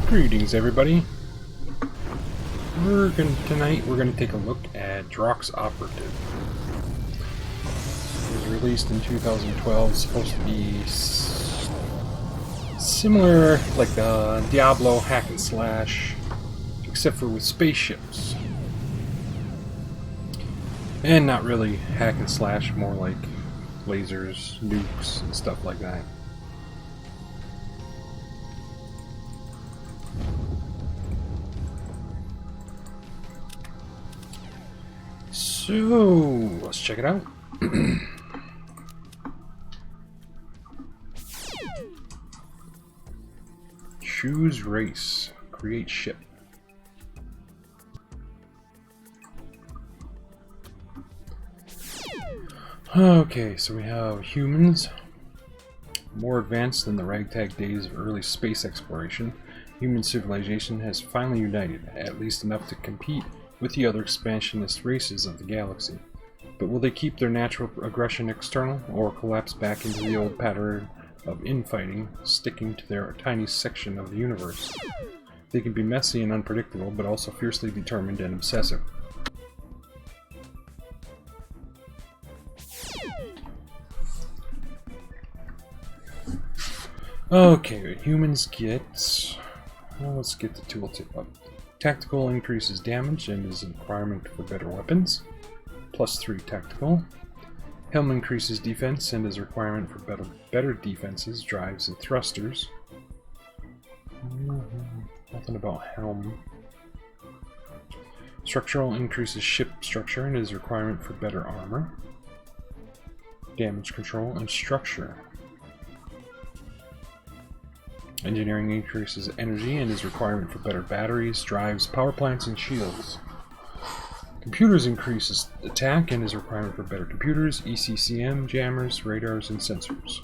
Greetings, everybody. Tonight we're gonna take a look at Drox Operative. It was released in 2012. Supposed to be similar, like the Diablo hack and slash, except for with spaceships. And not really hack and slash, more like lasers, nukes, and stuff like that. So, let's check it out. Choose race. Create ship. Okay, so we have humans. More advanced than the ragtag days of early space exploration, human civilization has finally united, at least enough to compete with the other expansionist races of the galaxy. But will they keep their natural aggression external, or collapse back into the old pattern of infighting, sticking to their tiny section of the universe? They can be messy and unpredictable, but also fiercely determined and obsessive. Okay, humans get... Well, let's get the tooltip up. Tactical increases damage and is a requirement for better weapons. +3 tactical. Helm increases defense and is a requirement for better defenses, drives, and thrusters. Nothing about helm. Structural increases ship structure and is a requirement for better armor. Damage control and structure. Engineering increases energy and is a requirement for better batteries, drives, power plants, and shields. Computers increases attack and is a requirement for better computers, ECCM, jammers, radars, and sensors.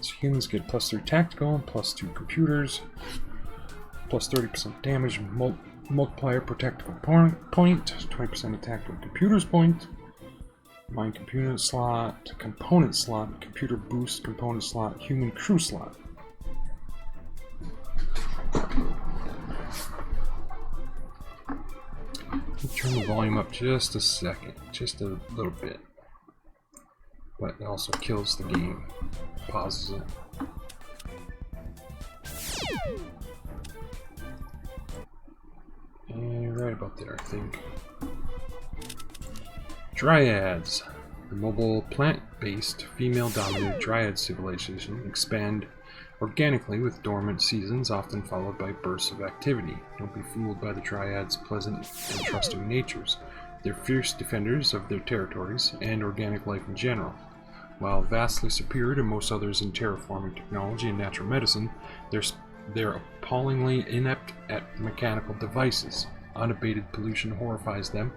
So humans get +3 tactical, +2 computers, +30% damage multiplier per tactical point, 20% attack per computer's point, mine component slot, computer boost component slot, human crew slot. Turn the volume up just a second, just a little bit. But it also kills the game, pauses it. And right about there, I think. Dryads. The mobile, plant-based, female-dominated Dryad civilization expand organically with dormant seasons, often followed by bursts of activity. Don't be fooled by the Dryads' pleasant and trusting natures. They're fierce defenders of their territories and organic life in general. While vastly superior to most others in terraforming technology and natural medicine, they're appallingly inept at mechanical devices. Unabated pollution horrifies them.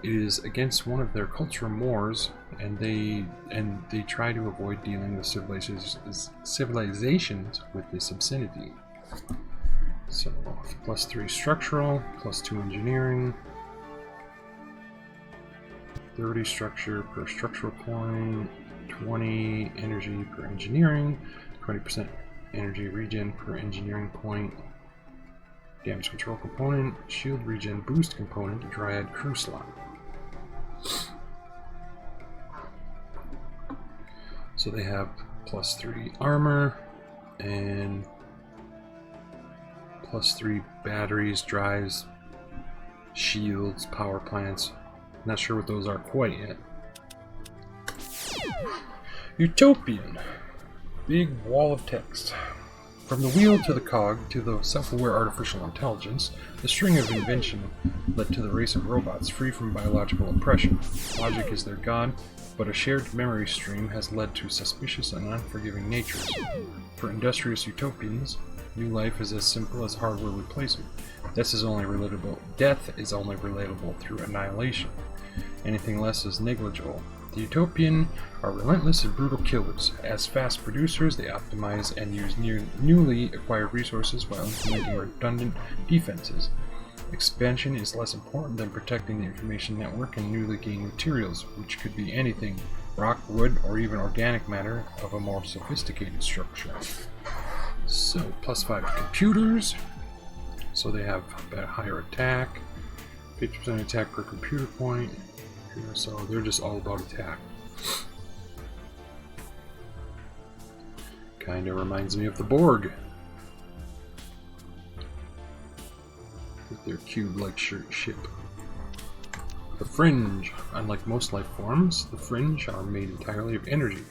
It is against one of their cultural mores, and they try to avoid dealing with civilizations with this obscenity. So, +3 structural, +2 engineering, 30 structure per structural point, 20 energy per engineering, 20% energy regen per engineering point, damage control component, shield regen boost component, Dryad crew slot. So they have +3 armor and +3 batteries, drives, shields, power plants. Not sure what those are quite yet. Utopian. Big wall of text. From the wheel to the cog to the self-aware artificial intelligence, the string of invention led to the race of robots free from biological oppression. Logic is their god, but a shared memory stream has led to suspicious and unforgiving natures. For industrious utopians, new life is as simple as hardware replacement. Death is only relatable through annihilation. Anything less is negligible. The Utopian are relentless and brutal killers. As fast producers, they optimize and use newly acquired resources while implementing redundant defenses. Expansion is less important than protecting the information network and newly gained materials, which could be anything, rock, wood, or even organic matter of a more sophisticated structure. So, +5 to computers. So they have a higher attack. 50% attack per computer point. So they're just all about attack. Kinda reminds me of the Borg. With their cube-like ship. The Fringe. Unlike most life forms, the Fringe are made entirely of energy.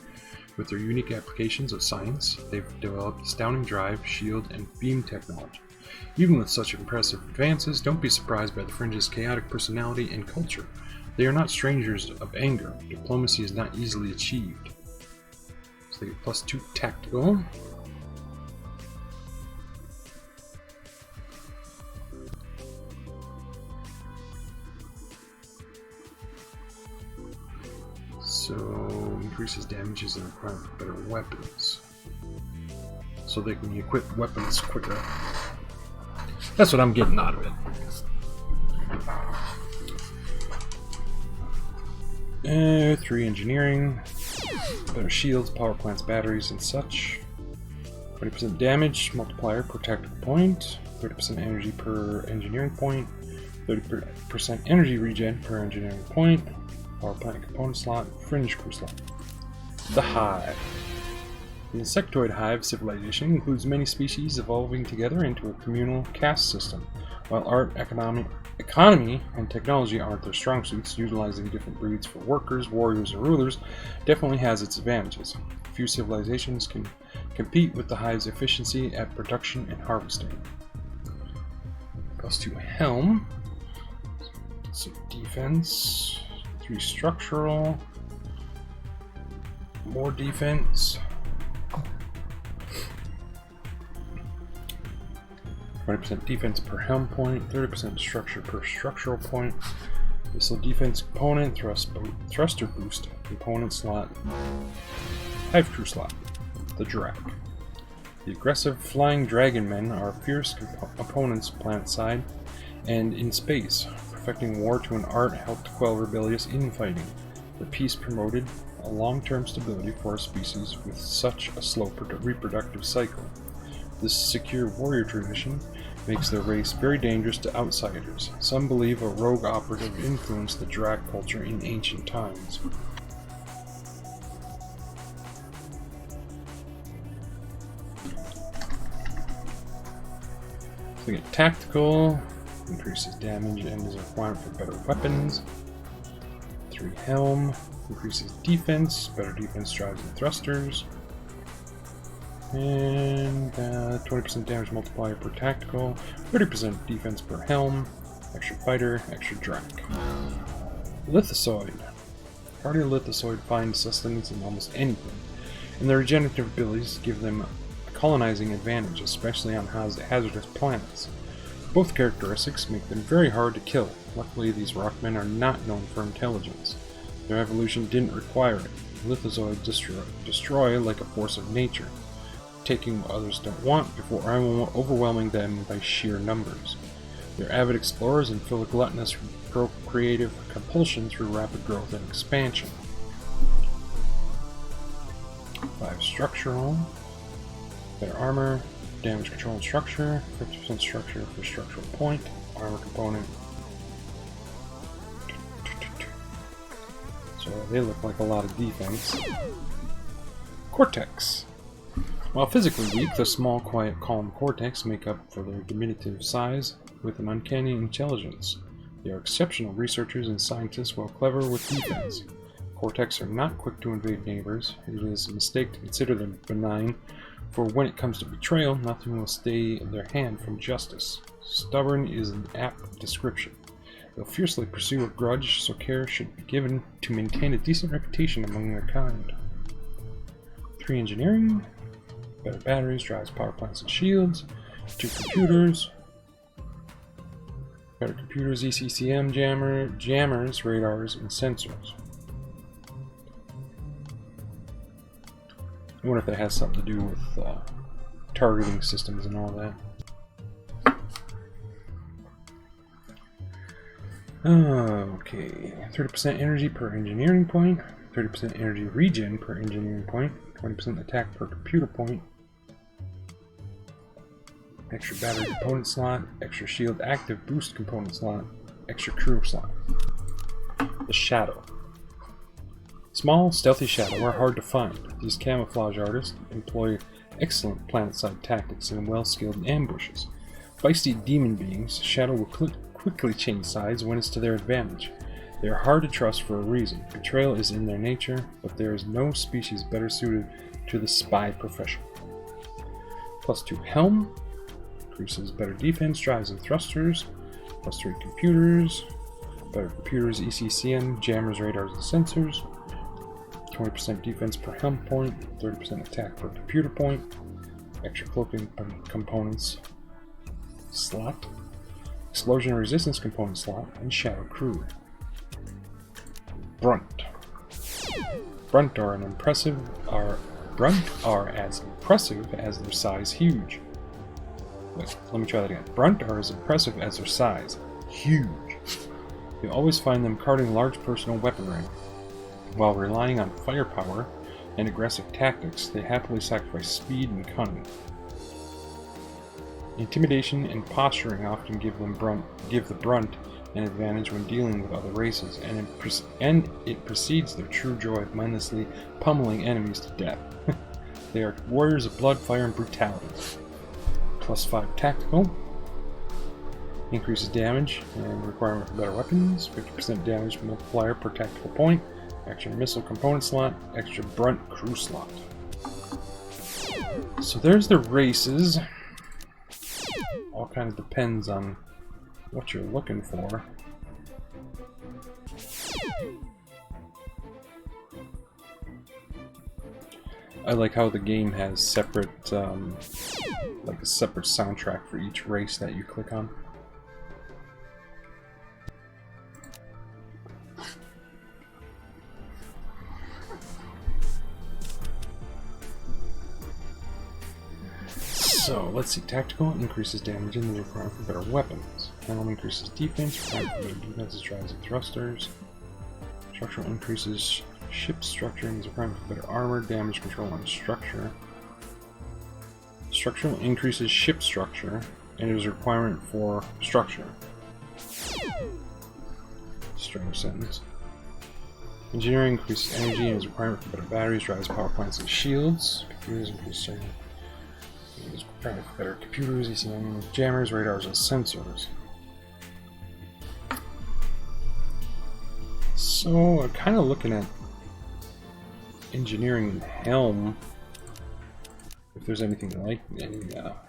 With their unique applications of science, they've developed astounding drive, shield, and beam technology. Even with such impressive advances, don't be surprised by the Fringe's chaotic personality and culture. They are not strangers of anger. Diplomacy is not easily achieved. So they get +2 tactical. So increases damages and require better weapons. So they can equip weapons quicker. That's what I'm getting out of it. 3 engineering, better shields, power plants, batteries, and such. 20% damage multiplier per tactical point, 30% energy per engineering point, 30% energy regen per engineering point, power plant component slot, fringe crew slot. The Hive. The insectoid hive civilization includes many species evolving together into a communal caste system. While art, economy, and technology aren't their strong suits, utilizing different breeds for workers, warriors, and rulers definitely has its advantages. Few civilizations can compete with the hive's efficiency at production and harvesting. +2 helm. So defense. 3 structural. More defense. 20% defense per helm point, 30% structure per structural point. Missile defense component, thruster boost component slot, hive crew slot, the Drag. The aggressive flying dragon men are fierce opponents planet side and in space. Perfecting war to an art helped quell rebellious infighting. The peace promoted a long-term stability for a species with such a slow reproductive cycle. This secure warrior tradition makes their race very dangerous to outsiders. Some believe a rogue operative influenced the Drox culture in ancient times. So we get tactical, increases damage and is a requirement for better weapons. 3 helm, increases defense, better defense drives and thrusters. And 20% damage multiplier per tactical, 30% defense per helm, extra fighter, extra Drox. Lithozoid. Party Lithozoid find sustenance in almost anything, and their regenerative abilities give them a colonizing advantage, especially on hazardous planets. Both characteristics make them very hard to kill. Luckily, these rockmen are not known for intelligence. Their evolution didn't require it. Lithozoid destroy like a force of nature, taking what others don't want before overwhelming them by sheer numbers. They're avid explorers and fill a gluttonous procreative compulsion through rapid growth and expansion. 5 structural, better armor, damage control and structure, 50% structure for structural point, armor component. So they look like a lot of defense. Cortex. While physically weak, the small, quiet, calm Cortex make up for their diminutive size with an uncanny intelligence. They are exceptional researchers and scientists while clever with defense. Cortex are not quick to invade neighbors. It is a mistake to consider them benign, for when it comes to betrayal, nothing will stay in their hand from justice. Stubborn is an apt description. They'll fiercely pursue a grudge, so care should be given to maintain a decent reputation among their kind. 3 engineering. Better batteries, drives, power plants, and shields. 2 computers. Better computers, ECCM jammers, radars, and sensors. I wonder if that has something to do with targeting systems and all that. Okay, 30% energy per engineering point, 30% energy regen per engineering point, 20% attack per computer point, extra battery component slot, extra shield active boost component slot, extra crew slot. The Shadow. Small, stealthy Shadow are hard to find. These camouflage artists employ excellent planet-side tactics and well-skilled in ambushes. Feisty demon beings, Shadow will quickly change sides when it's to their advantage. They are hard to trust for a reason. Betrayal is in their nature, but there is no species better suited to the spy profession. +2 Helm. Increases better defense, drives and thrusters. +3 Computers. Better computers, ECCM, jammers, radars, and sensors. 20% defense per helm point, 30% attack per computer point. Extra cloaking components slot. Explosion and resistance component slot, and Shadow Crew. Brunt. Brunt are as impressive as their size huge. Wait, let me try that again. Brunt are as impressive as their size huge. You always find them carting large personal weaponry. While relying on firepower and aggressive tactics, they happily sacrifice speed and cunning. Intimidation and posturing often give the Brunt an advantage when dealing with other races, and it precedes their true joy of mindlessly pummeling enemies to death. They are warriors of blood, fire, and brutality. +5 Tactical. Increases damage and requirement for better weapons. 50% damage multiplier per tactical point. Extra missile component slot. Extra Brunt crew slot. So there's the races. All kind of depends on what you're looking for. I like how the game has separate, like a separate soundtrack for each race that you click on. So, let's see. Tactical increases damage and the requirement for better weapons. Helm increases defense, requirement for better defenses, drives, and thrusters. Structural increases ship structure and the requirement for better armor, damage control, and structure. Structural increases ship structure and is a requirement for structure. Strange sentence. Engineering increases energy and is a requirement for better batteries, drives, power plants, and shields. Computers increase better computers, ECM, jammers, radars, and sensors. So I'm kind of looking at engineering and helm. If there's anything like any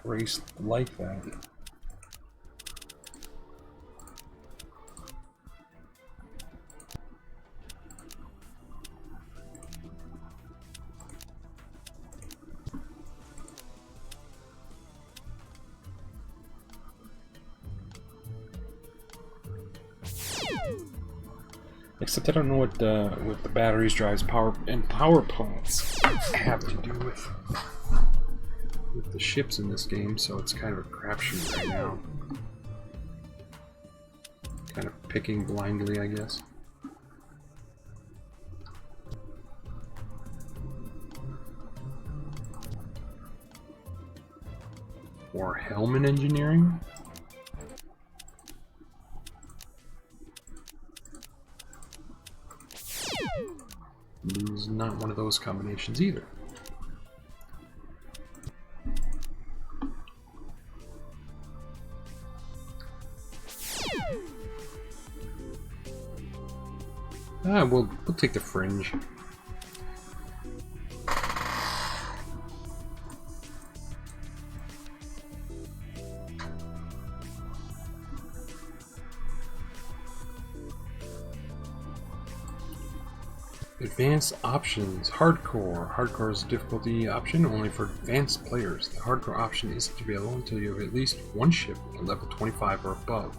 race like that. Except I don't know what the batteries, drives, power plants have to do with the ships in this game, so it's kind of a crapshoot right now. Kind of picking blindly, I guess. Or helmet engineering? It's not one of those combinations either. We'll take the fringe. Advanced options. Hardcore. Hardcore is a difficulty option only for advanced players. The hardcore option isn't available until you have at least one ship at level 25 or above.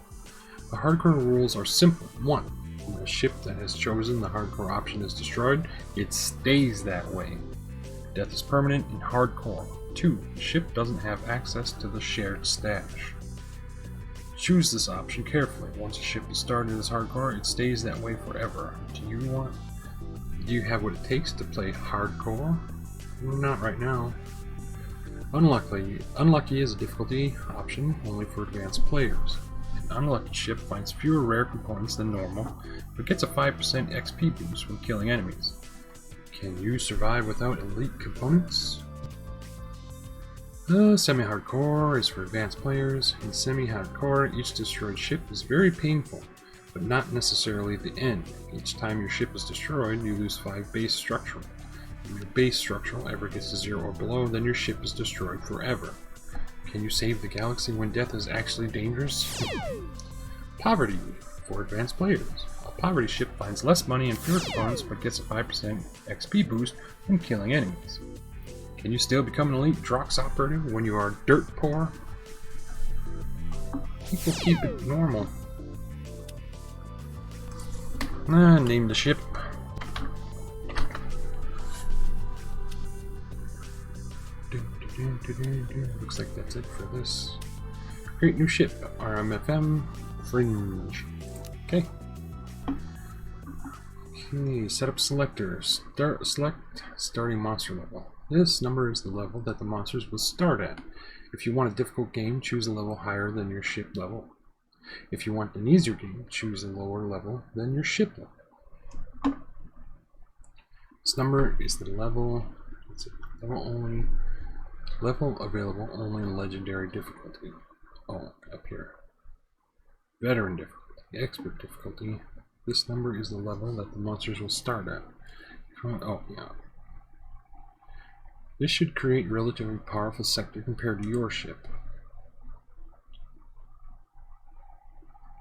The hardcore rules are simple. 1. When a ship that has chosen the hardcore option is destroyed, it stays that way. Death is permanent in hardcore. 2. The ship doesn't have access to the shared stash. Choose this option carefully. Once a ship is started as hardcore, it stays that way forever. Do you have what it takes to play hardcore? Not right now. Unlucky is a difficulty option only for advanced players. An unlucky ship finds fewer rare components than normal, but gets a 5% XP boost when killing enemies. Can you survive without elite components? Semi-hardcore is for advanced players. In semi-hardcore, each destroyed ship is very painful, but not necessarily the end. Each time your ship is destroyed, you lose 5 base structural. If your base structural ever gets to 0 or below, then your ship is destroyed forever. Can you save the galaxy when death is actually dangerous? Poverty for advanced players. A poverty ship finds less money and fewer components, but gets a 5% XP boost when killing enemies. Can you still become an elite Drox Operative when you are dirt poor? I think we'll keep it normal. Name the ship. Looks like that's it for this. Create new ship. RMFM Fringe. Okay. Okay, set up selector. Select starting monster level. This number is the level that the monsters will start at. If you want a difficult game, choose a level higher than your ship level. If you want an easier game, choose a lower level than your ship level. This number is the level. It's a level only. Level available only in legendary difficulty. Oh, up here. Veteran difficulty. Expert difficulty. This number is the level that the monsters will start at. Oh, yeah. This should create a relatively powerful sector compared to your ship.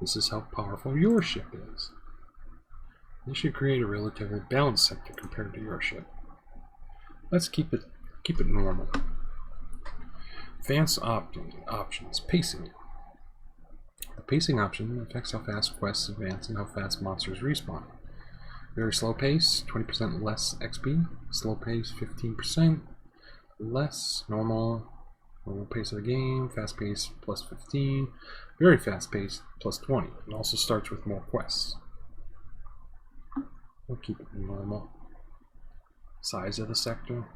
This is how powerful your ship is. This should create a relatively balanced sector compared to your ship. Let's keep it normal. Advanced options. Pacing. The pacing option affects how fast quests advance and how fast monsters respawn. Very slow pace, 20% less XP. Slow pace, 15% less. Normal pace of the game. Fast pace, plus 15. Very fast pace, plus 20. It also starts with more quests. We'll keep it normal. Size of the sector.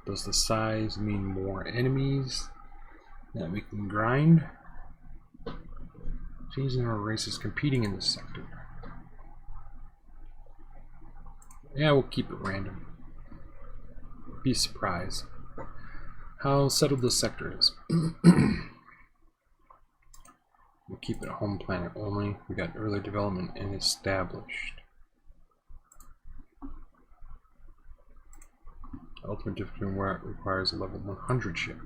Does the size mean more enemies that we can grind? Season or races competing in this sector. Yeah, we'll keep it random. Be surprised how settled this sector is. We'll keep it home planet only. We got early development and established. Ultimate difficulty requires a level 100 ship.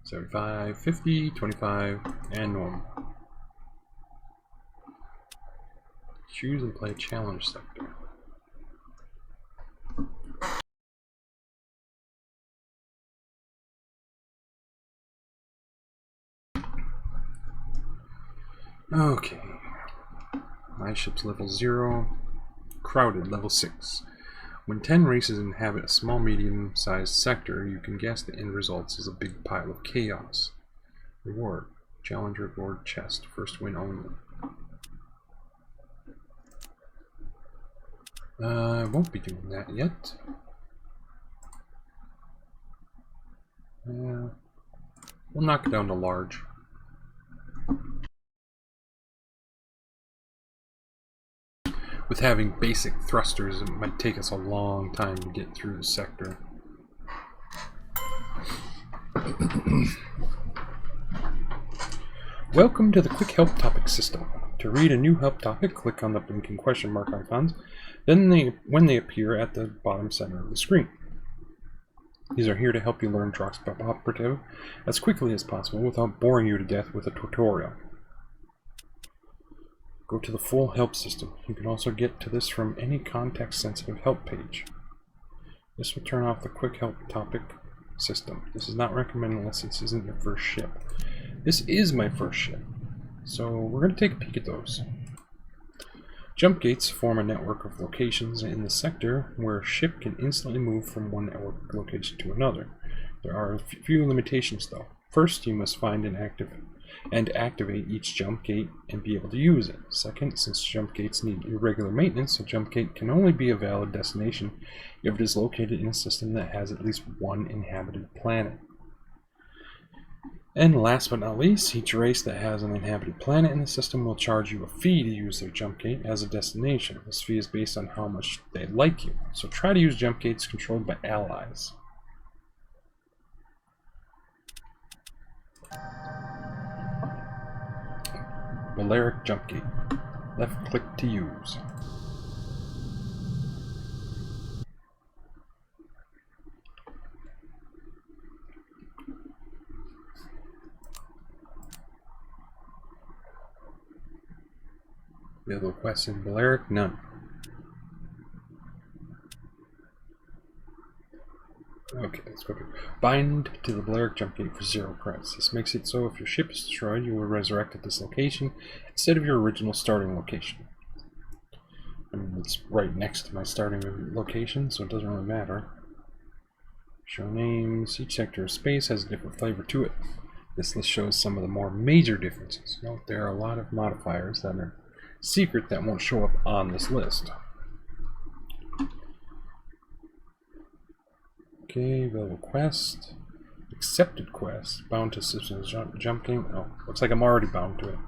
75, 50, 25, and normal. Choose and play challenge sector. Okay. My ship's level 0. Crowded, level 6. When 10 races inhabit a small medium-sized sector, you can guess the end results is a big pile of chaos. Reward. Challenge reward chest. First win only. I won't be doing that yet. We'll knock it down to large. With having basic thrusters, it might take us a long time to get through the sector. Welcome to the Quick Help Topic system. To read a new help topic, click on the blinking question mark icons, when they appear at the bottom center of the screen. These are here to help you learn Drox Operative as quickly as possible without boring you to death with a tutorial. Go to the full help system. You can also get to this from any context-sensitive help page. This will turn off the quick help topic system. This is not recommended unless this isn't your first ship. This is my first ship, so we're going to take a peek at those. Jump gates form a network of locations in the sector where a ship can instantly move from one network location to another. There are a few limitations though. First, you must find an active and activate each jump gate and be able to use it. Second, since jump gates need irregular maintenance, a jump gate can only be a valid destination if it is located in a system that has at least one inhabited planet. And last but not least, each race that has an inhabited planet in the system will charge you a fee to use their jump gate as a destination. This fee is based on how much they like you, so try to use jump gates controlled by allies. Ballistic jump gate. Left click to use. Available quests in Ballistic? None. Okay, let's go to bind to the Ballistic jump gate for 0 credits. This makes it so if your ship is destroyed, you will resurrect at this location instead of your original starting location. I mean, it's right next to my starting location, so it doesn't really matter. Show names. Each sector of space has a different flavor to it. This list shows some of the more major differences. Note there are a lot of modifiers that are secret that won't show up on this list. Okay, available quest. Accepted quest. Bound to systems jumping. Oh, looks like I'm already bound to it.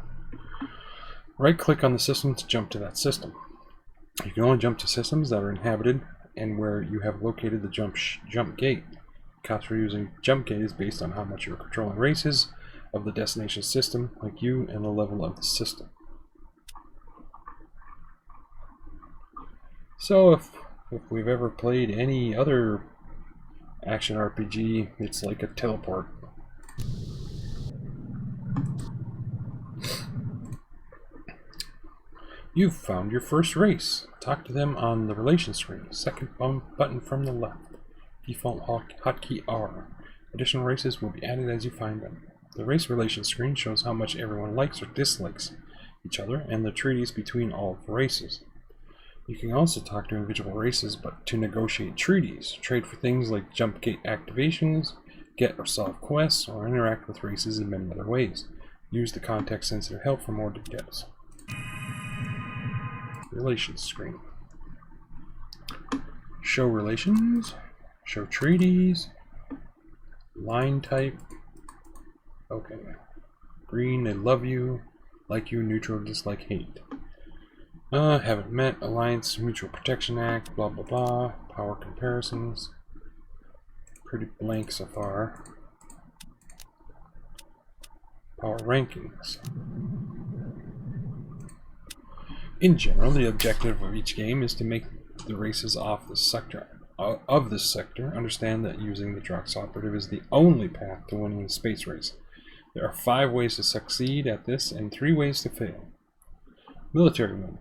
Right click on the system to jump to that system. You can only jump to systems that are inhabited and where you have located the jump gate. Cost for using jump gate is based on how much you're controlling races of the destination system, like you, and the level of the system. So if we've ever played any other action RPG, it's like a teleport. You've found your first race. Talk to them on the relations screen. Second button from the left. Default hotkey R. Additional races will be added as you find them. The race relations screen shows how much everyone likes or dislikes each other and the treaties between all of the races. You can also talk to individual races, but to negotiate treaties, trade for things like jump gate activations, get or solve quests, or interact with races in many other ways. Use the context-sensitive help for more details. Relations screen. Show relations, show treaties, line type. Okay. Green, they love you, like you, neutral, dislike, hate. Haven't met, Alliance, Mutual Protection Act, blah blah blah, power comparisons. Pretty blank so far. Power rankings. In general, the objective of each game is to make the races of this sector understand that using the Drox Operative is the only path to winning the space race. There are 5 ways to succeed at this and 3 ways to fail. Military mode.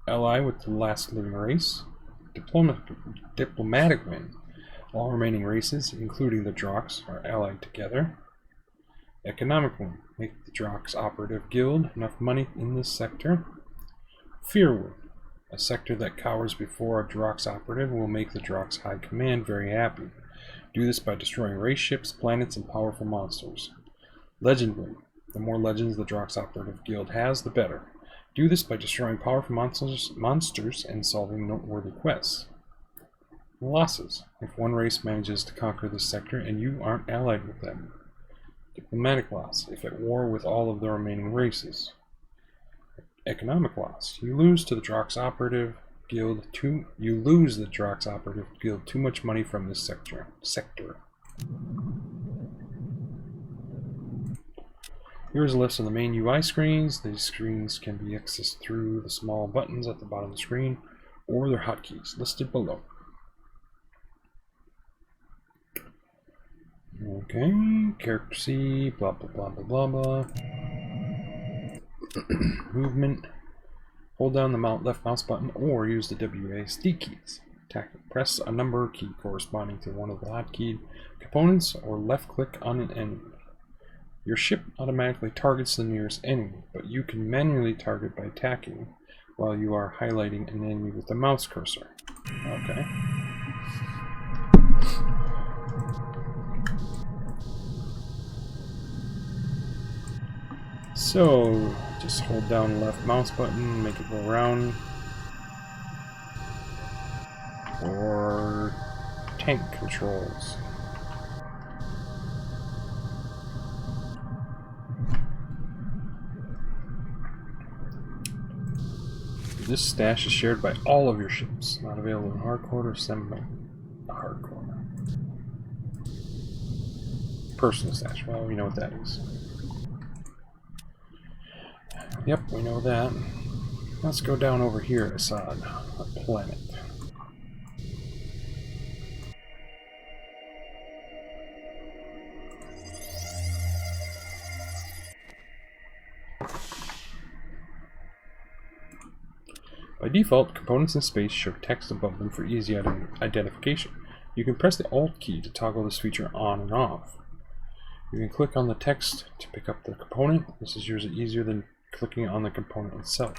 Ally with the last living race. Diplomatic win. All remaining races, including the Drox, are allied together. Economic win. Make the Drox Operative Guild enough money in this sector. Fear win. A sector that cowers before a Drox Operative will make the Drox High Command very happy. Do this by destroying race ships, planets, and powerful monsters. Legend win. The more legends the Drox Operative Guild has, the better. Do this by destroying powerful monsters and solving noteworthy quests. Losses. If one race manages to conquer this sector and you aren't allied with them. Diplomatic loss. If at war with all of the remaining races. Economic loss. You lose to the Drox Operative Guild too much money from this sector. Here's a list of the main UI screens. These screens can be accessed through the small buttons at the bottom of the screen or their hotkeys listed below. Okay, character C, blah blah blah blah blah blah. Movement. Hold down the left mouse button or use the WASD keys. Press a number key corresponding to one of the hotkey components or left click on an enemy. Your ship automatically targets the nearest enemy, but you can manually target by attacking while you are highlighting an enemy with the mouse cursor. Okay. So, just hold down the left mouse button, make it go around. Or tank controls. This stash is shared by all of your ships, not available in hardcore or semi-hardcore. Personal stash, well, we know what that is. Yep, we know that. Let's go down over here at Assad, our planet. By default, components in space show text above them for easy identification. You can press the Alt key to toggle this feature on and off. You can click on the text to pick up the component. This is usually easier than clicking on the component itself.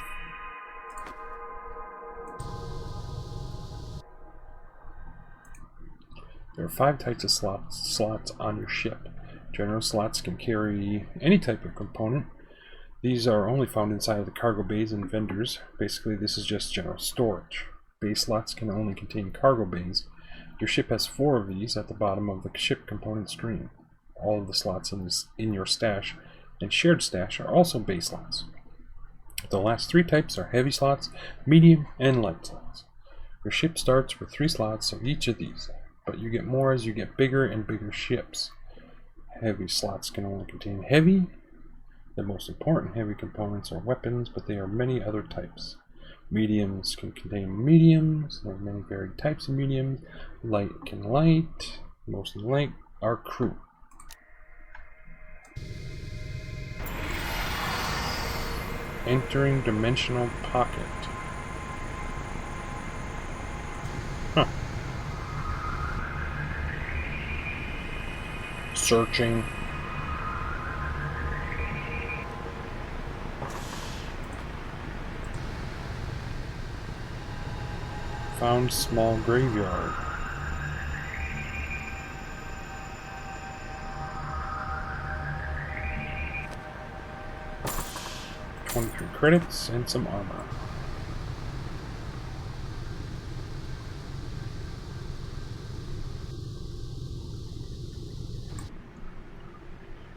There are 5 types of slots on your ship. General slots can carry any type of component. These are only found inside of the cargo bays and vendors. Basically, this is just general storage. Base slots can only contain cargo bays. Your ship has 4 of these at the bottom of the ship component screen. All of the slots in your stash and shared stash are also base slots. The last 3 types are heavy slots, medium, and light slots. Your ship starts with 3 slots of each of these, but you get more as you get bigger and bigger ships. Heavy slots can only contain heavy. The most important heavy components are weapons, but there are many other types. Mediums can contain mediums. There are many varied types of mediums. Light can light. Mostly light are crew. Entering dimensional pocket. Huh. Searching. Found small graveyard. $23 credits and some armor.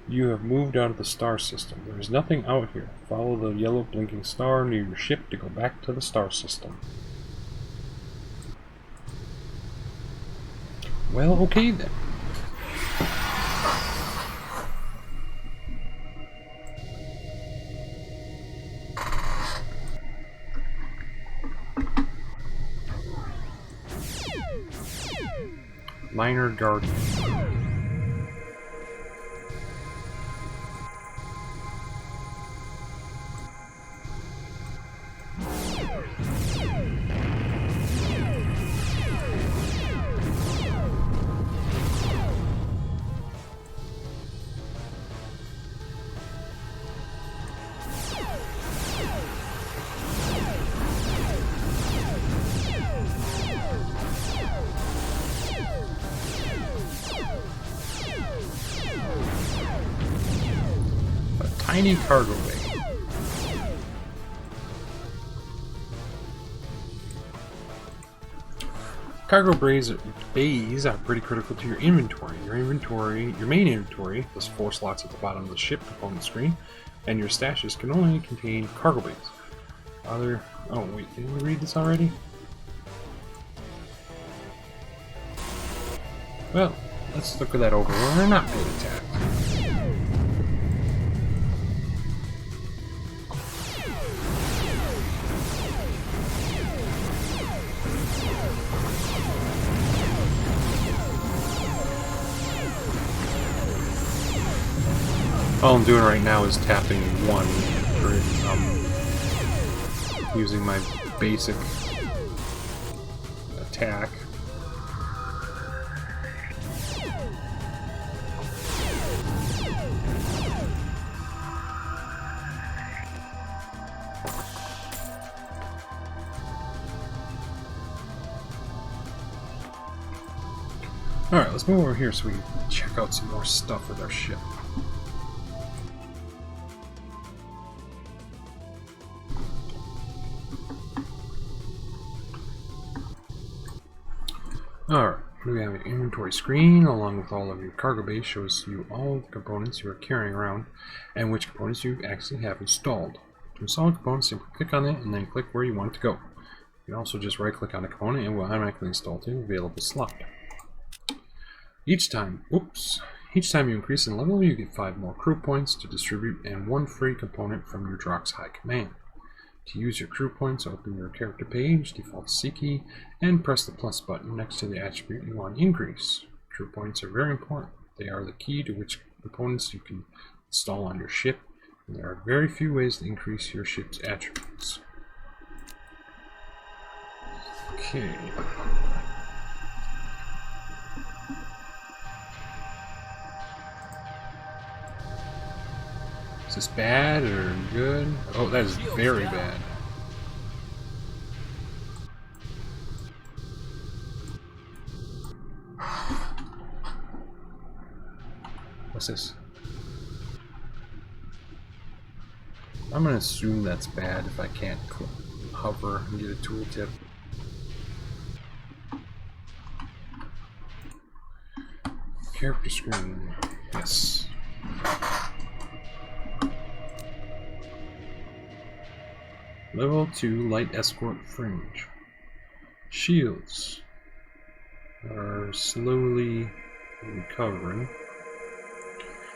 You have moved out of the star system. There is nothing out here. Follow the yellow blinking star near your ship to go back to the star system. Well, okay then. Minor Guardian. Tiny cargo bay. Cargo bays are pretty critical to your inventory. Your main inventory, has 4 slots at the bottom of the ship component screen, and your stashes can only contain cargo bays. Oh wait, did we read this already? Well, let's look at that over. We're not being attacked. All I'm doing right now is tapping 1 for using my basic attack. Alright, let's move over here so we can check out some more stuff with our ship. Alright, we have an inventory screen along with all of your cargo base. Shows you all the components you are carrying around and which components you actually have installed. To install a component, simply click on it and then click where you want it to go. You can also just right click on the component and it will automatically install to the available slot. Each time you increase in level, you get 5 more crew points to distribute and 1 free component from your Drox High Command. To use your crew points, open your character page, default C key, and press the plus button next to the attribute you want to increase. Crew points are very important. They are the key to which components you can install on your ship, and there are very few ways to increase your ship's attributes. Okay. Is this bad or good? Oh, that is very bad. What's this? I'm gonna assume that's bad if I can't hover and get a tooltip. Character screen. Yes. Level 2 Light Escort Fringe. Shields are slowly recovering.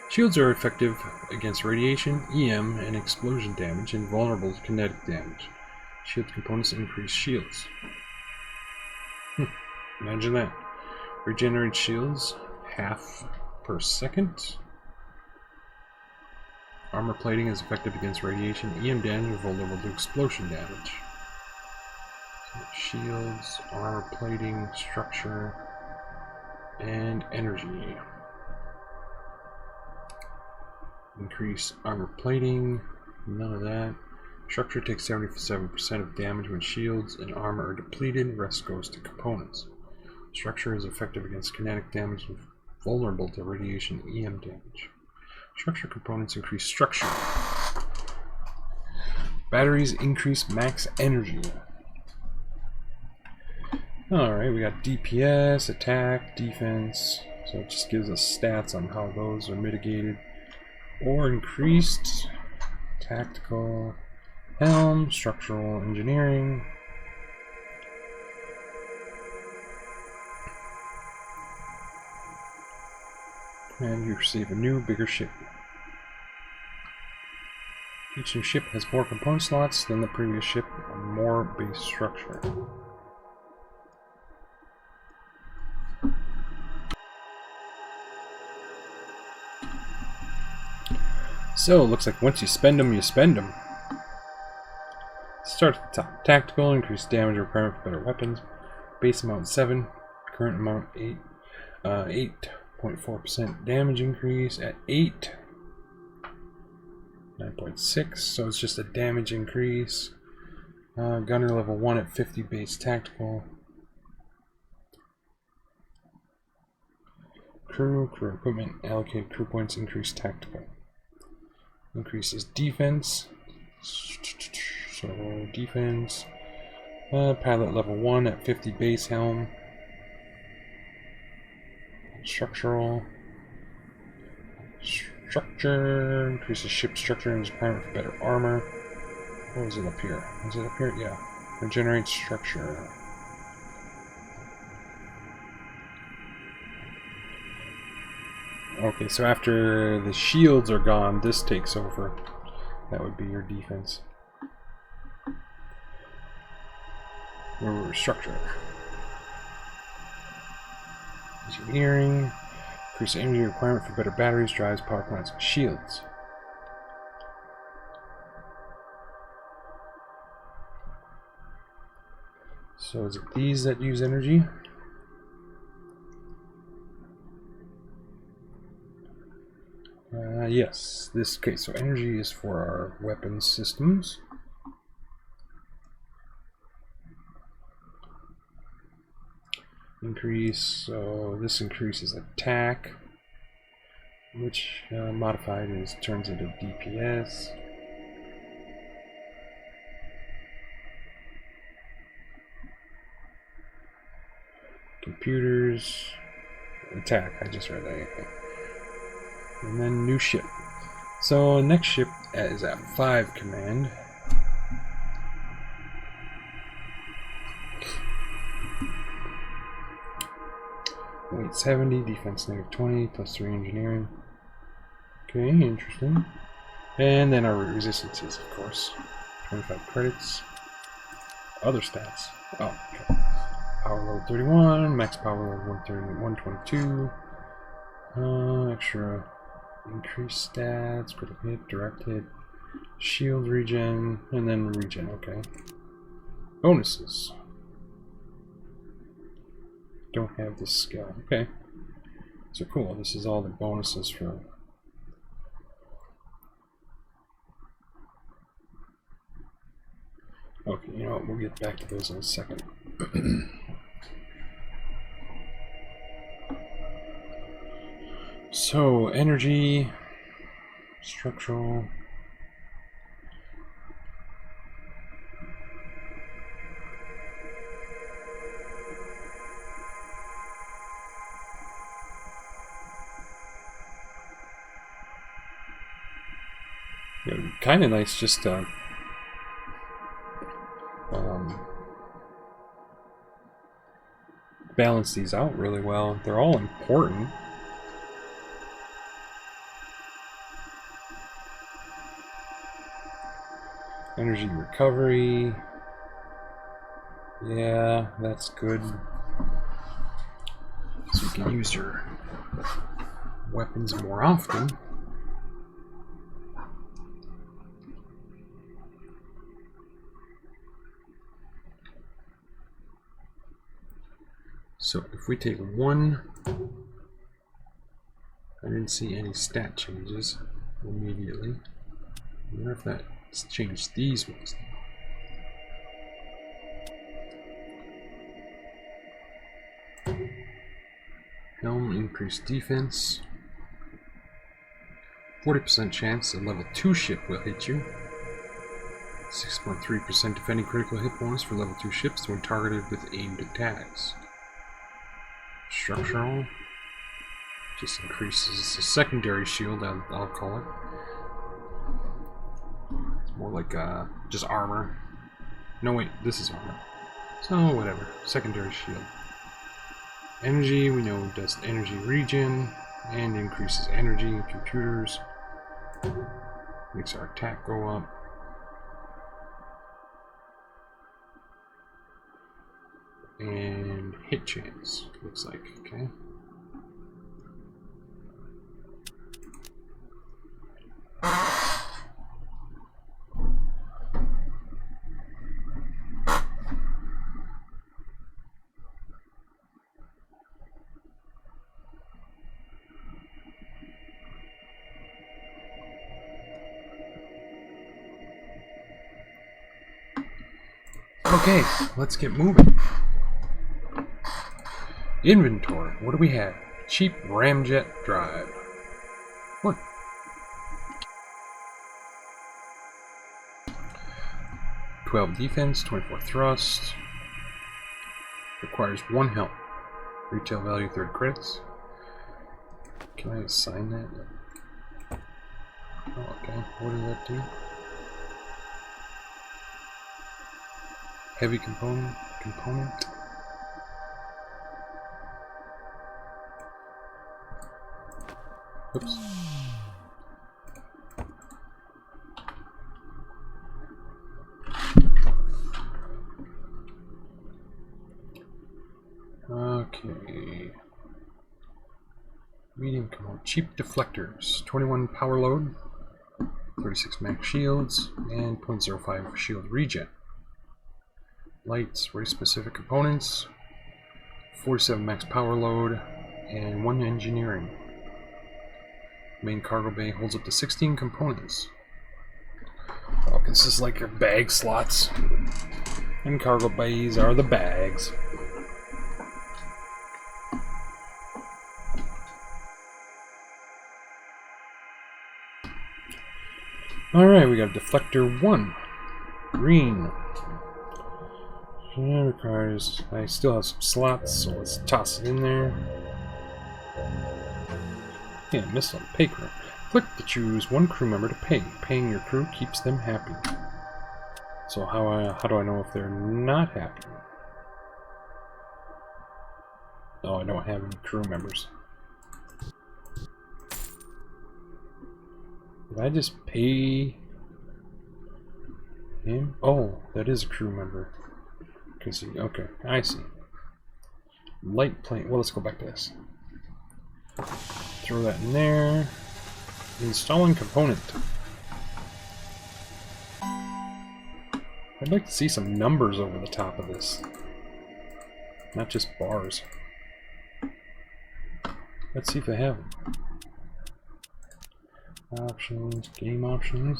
Shields are effective against radiation, EM, and explosion damage, and vulnerable to kinetic damage. Shield components increase shields. Imagine that. Regenerate shields half per second. Armor plating is effective against radiation, EM damage, or vulnerable to explosion damage. So shields, armor plating, structure, and energy. Increase armor plating, none of that. Structure takes 77% of damage when shields and armor are depleted, rest goes to components. Structure is effective against kinetic damage and vulnerable to radiation EM damage. Structure components increase structure. Batteries increase max energy. Alright, we got DPS, attack, defense, so it just gives us stats on how those are mitigated or increased. Tactical, helm, structural engineering. And you receive a new, bigger ship. Each new ship has more component slots than the previous ship and more base structure. So, it looks like once you spend them, you spend them. Start at the top. Tactical, increased damage requirement for better weapons. Base amount 7, current amount 8. 8.4% damage increase at 8. 9.6, so it's just a damage increase. Gunner level 1 at 50 base tactical. Crew equipment, allocated crew points, increased tactical. Increases defense. So defense. Pilot level 1 at 50 base helm. Structural. Structure. Increases ship structure and is requirement for better armor. What was it up here? Was it up here? Yeah. Regenerate structure. Okay, so after the shields are gone, this takes over. That would be your defense. Structure. Engineering. Increase energy requirement for better batteries, drives, power plants, and shields. So is it these that use energy? Yes. This case. So energy is for our weapon systems. Increase, so this increases attack, which modified is turns into DPS. Computers. Attack. I just read that. Okay. And then new ship. So next ship is at 5 command. Weight 70, defense -20, +3 engineering. Okay, interesting. And then our resistances, of course. 25 credits. Other stats. Oh, okay. Power load 31, max power load 122. Extra increased stats, critical hit, direct hit, shield regen, and then regen, okay. Bonuses. Don't have this skill. Okay. So cool, this is all the bonuses for... Okay, you know what, we'll get back to those in a second. So, energy, structural... Kind of nice just to balance these out really well. They're all important. Energy recovery. Yeah, that's good. So you can use your weapons more often. So if we take 1, I didn't see any stat changes immediately. I wonder if that's changed these ones. Helm increased defense. 40% chance a level 2 ship will hit you. 6.3% defending critical hit bonus for level 2 ships when targeted with aimed attacks. Structural just increases the secondary shield, I'll call it. It's more like just armor. No wait, this is armor. So whatever, secondary shield. Energy, we know it does energy regen and increases energy in computers. Makes our attack go up. And hit chance, looks like, okay. Okay, let's get moving. Inventory. What do we have? Cheap ramjet drive. What? "12 defense, 24 thrust. Requires 1 health. Retail value 30 credits. Can I assign that? Oh, okay. What does that do? Heavy component. Oops. Okay. Medium component. Cheap deflectors. 21 power load. 36 max shields. And 0.05 shield regen. Lights. Race specific components. 47 max power load. And 1 engineering. Main cargo bay holds up to 16 components. Oh, this is like your bag slots. And cargo bays are the bags. Alright, we got deflector 1. Green. Yeah, requires. I still have some slots, so let's toss it in there. Yeah, missed on pay crew. Click to choose one crew member to pay. Paying your crew keeps them happy. So how do I know if they're not happy? Oh, I don't have any crew members. Did I just pay him? Oh, that is a crew member. Cause okay, I see. Light plane. Well, let's go back to this. Throw that in there. Installing component. I'd like to see some numbers over the top of this. Not just bars. Let's see if they have them. Options, game options.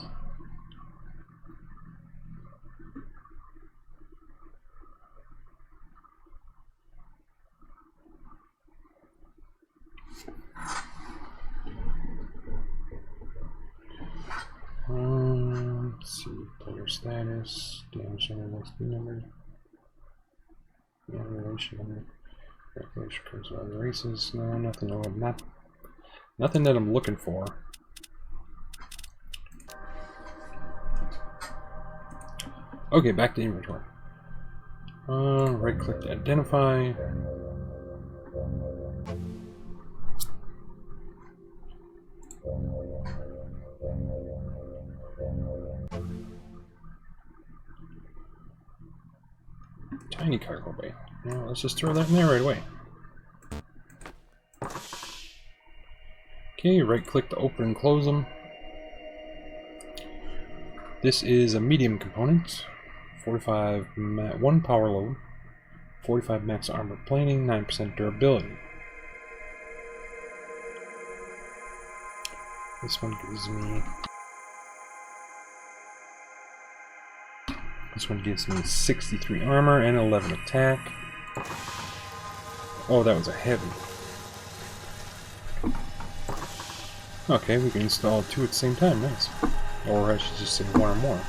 Let's see, player status, damage center, next number, relation number, regulation occurs with other races. No, nothing. No, nothing that I'm looking for. Okay, back to inventory. Right click to identify. Tiny cargo bay. Now let's just throw that in there right away. Okay, right click to open and close them. This is a medium component. 45 1 power load, 45 max armor plating, 9% durability. This one gives me 63 armor and 11 attack. Oh, that was a heavy. Okay, we can install 2 at the same time. Nice. Or I should just say 1 or more.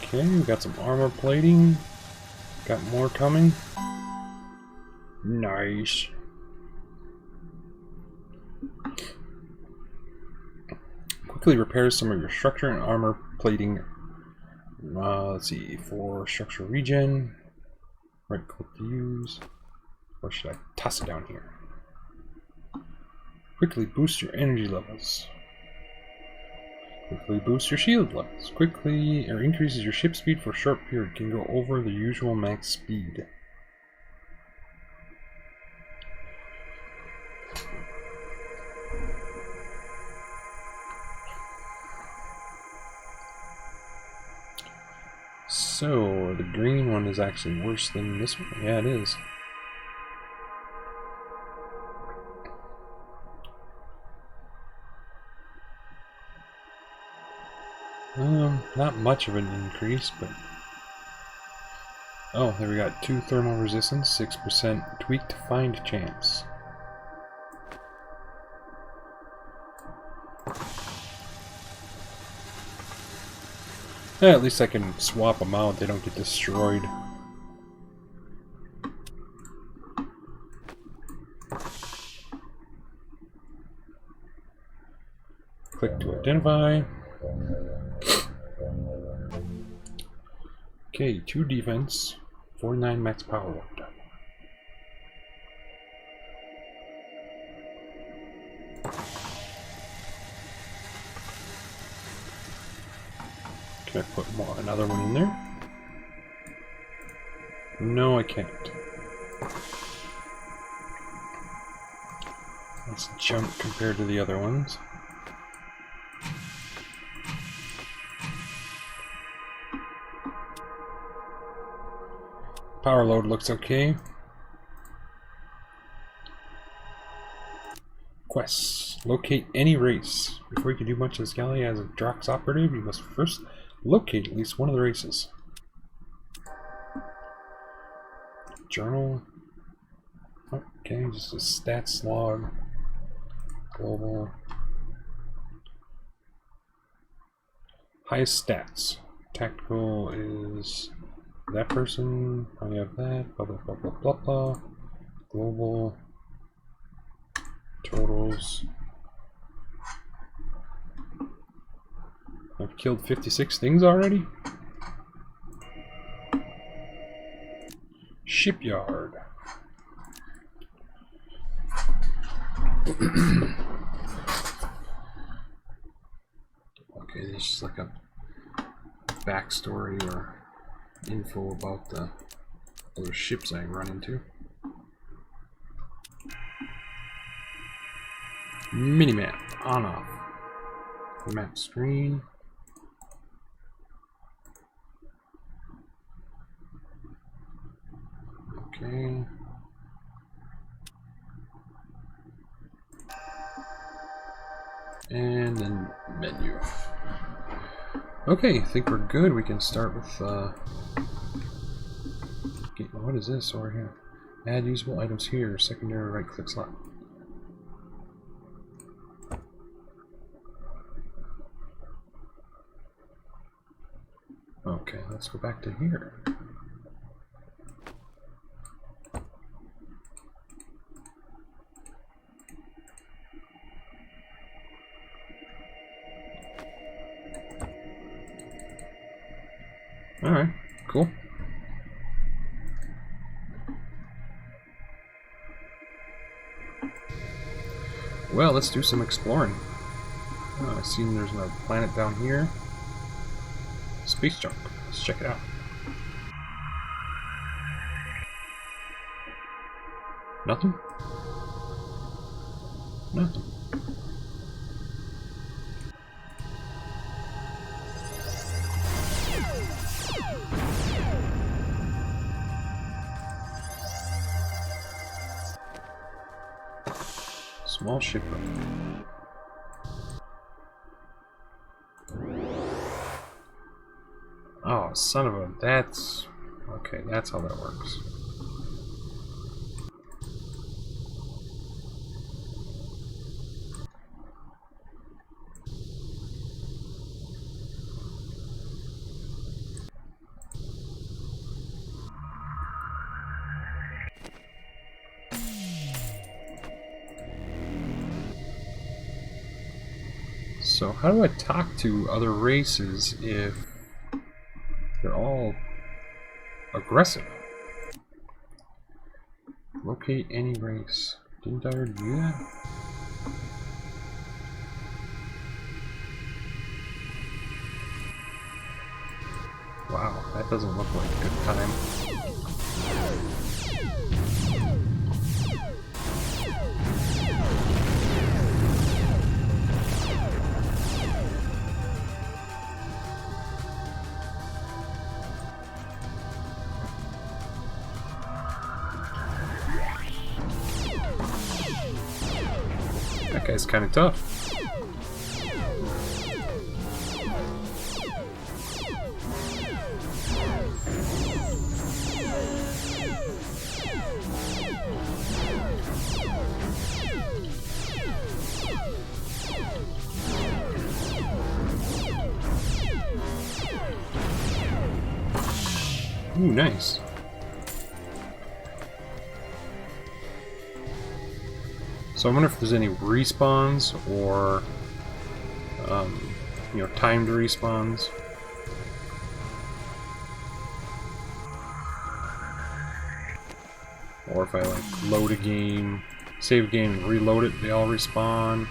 Okay, we got some armor plating. Got more coming. Nice. Quickly repair some of your structure and armor plating. Let's see, for structure regen. Right click to use. Or should I toss it down here? Quickly boost your energy levels. Quickly boost your shield levels. Quickly or increases your ship speed for a short period. Can go over the usual max speed. So the green one is actually worse than this one. Yeah, it is. Not much of an increase, but oh, there we got 2 thermal resistance, 6% tweak to find chance. Yeah, at least I can swap them out, they don't get destroyed. Click to identify. Okay, 2 defense, 49 max power load. Can I put another one in there? No, I can't. Let's jump compared to the other ones. Power load looks okay. Quests. Locate any race. Before you can do much of this galley as a Drox Operative, you must first locate at least one of the races. Journal. Okay, just a stats log. Global. Highest stats. Tactical is that person. I have that. Blah blah blah blah blah blah. Global. Totals. I've killed 56 things already? Shipyard. Okay, there's just like a backstory or info about the other ships I run into. Minimap on off. Map screen. Okay. And then menu. Okay, I think we're good. We can start with what is this over here? Add usable items here. Secondary right click slot. Okay, let's go back to here. Alright, cool. Well, let's do some exploring. Oh, I've seen there's another planet down here. Space junk. Let's check it out. Nothing? Nothing. Small shipwreck. Oh, son of a... That's... Okay, that's how that works. So how do I talk to other races if they're all aggressive? Locate any race. Didn't I already do that? Wow, that doesn't look like a good time. That guy's kind of tough. Ooh, nice. So I wonder if there's any respawns or, you know, timed respawns. Or if I like load a game, save a game and reload it, they all respawn.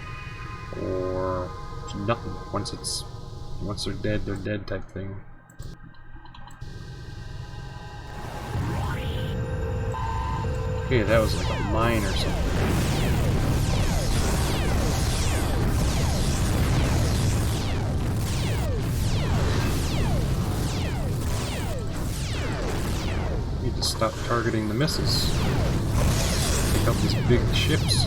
Or nothing. Once they're dead type thing. Okay, that was like a mine or something. Need to stop targeting the missiles. Take out these big ships.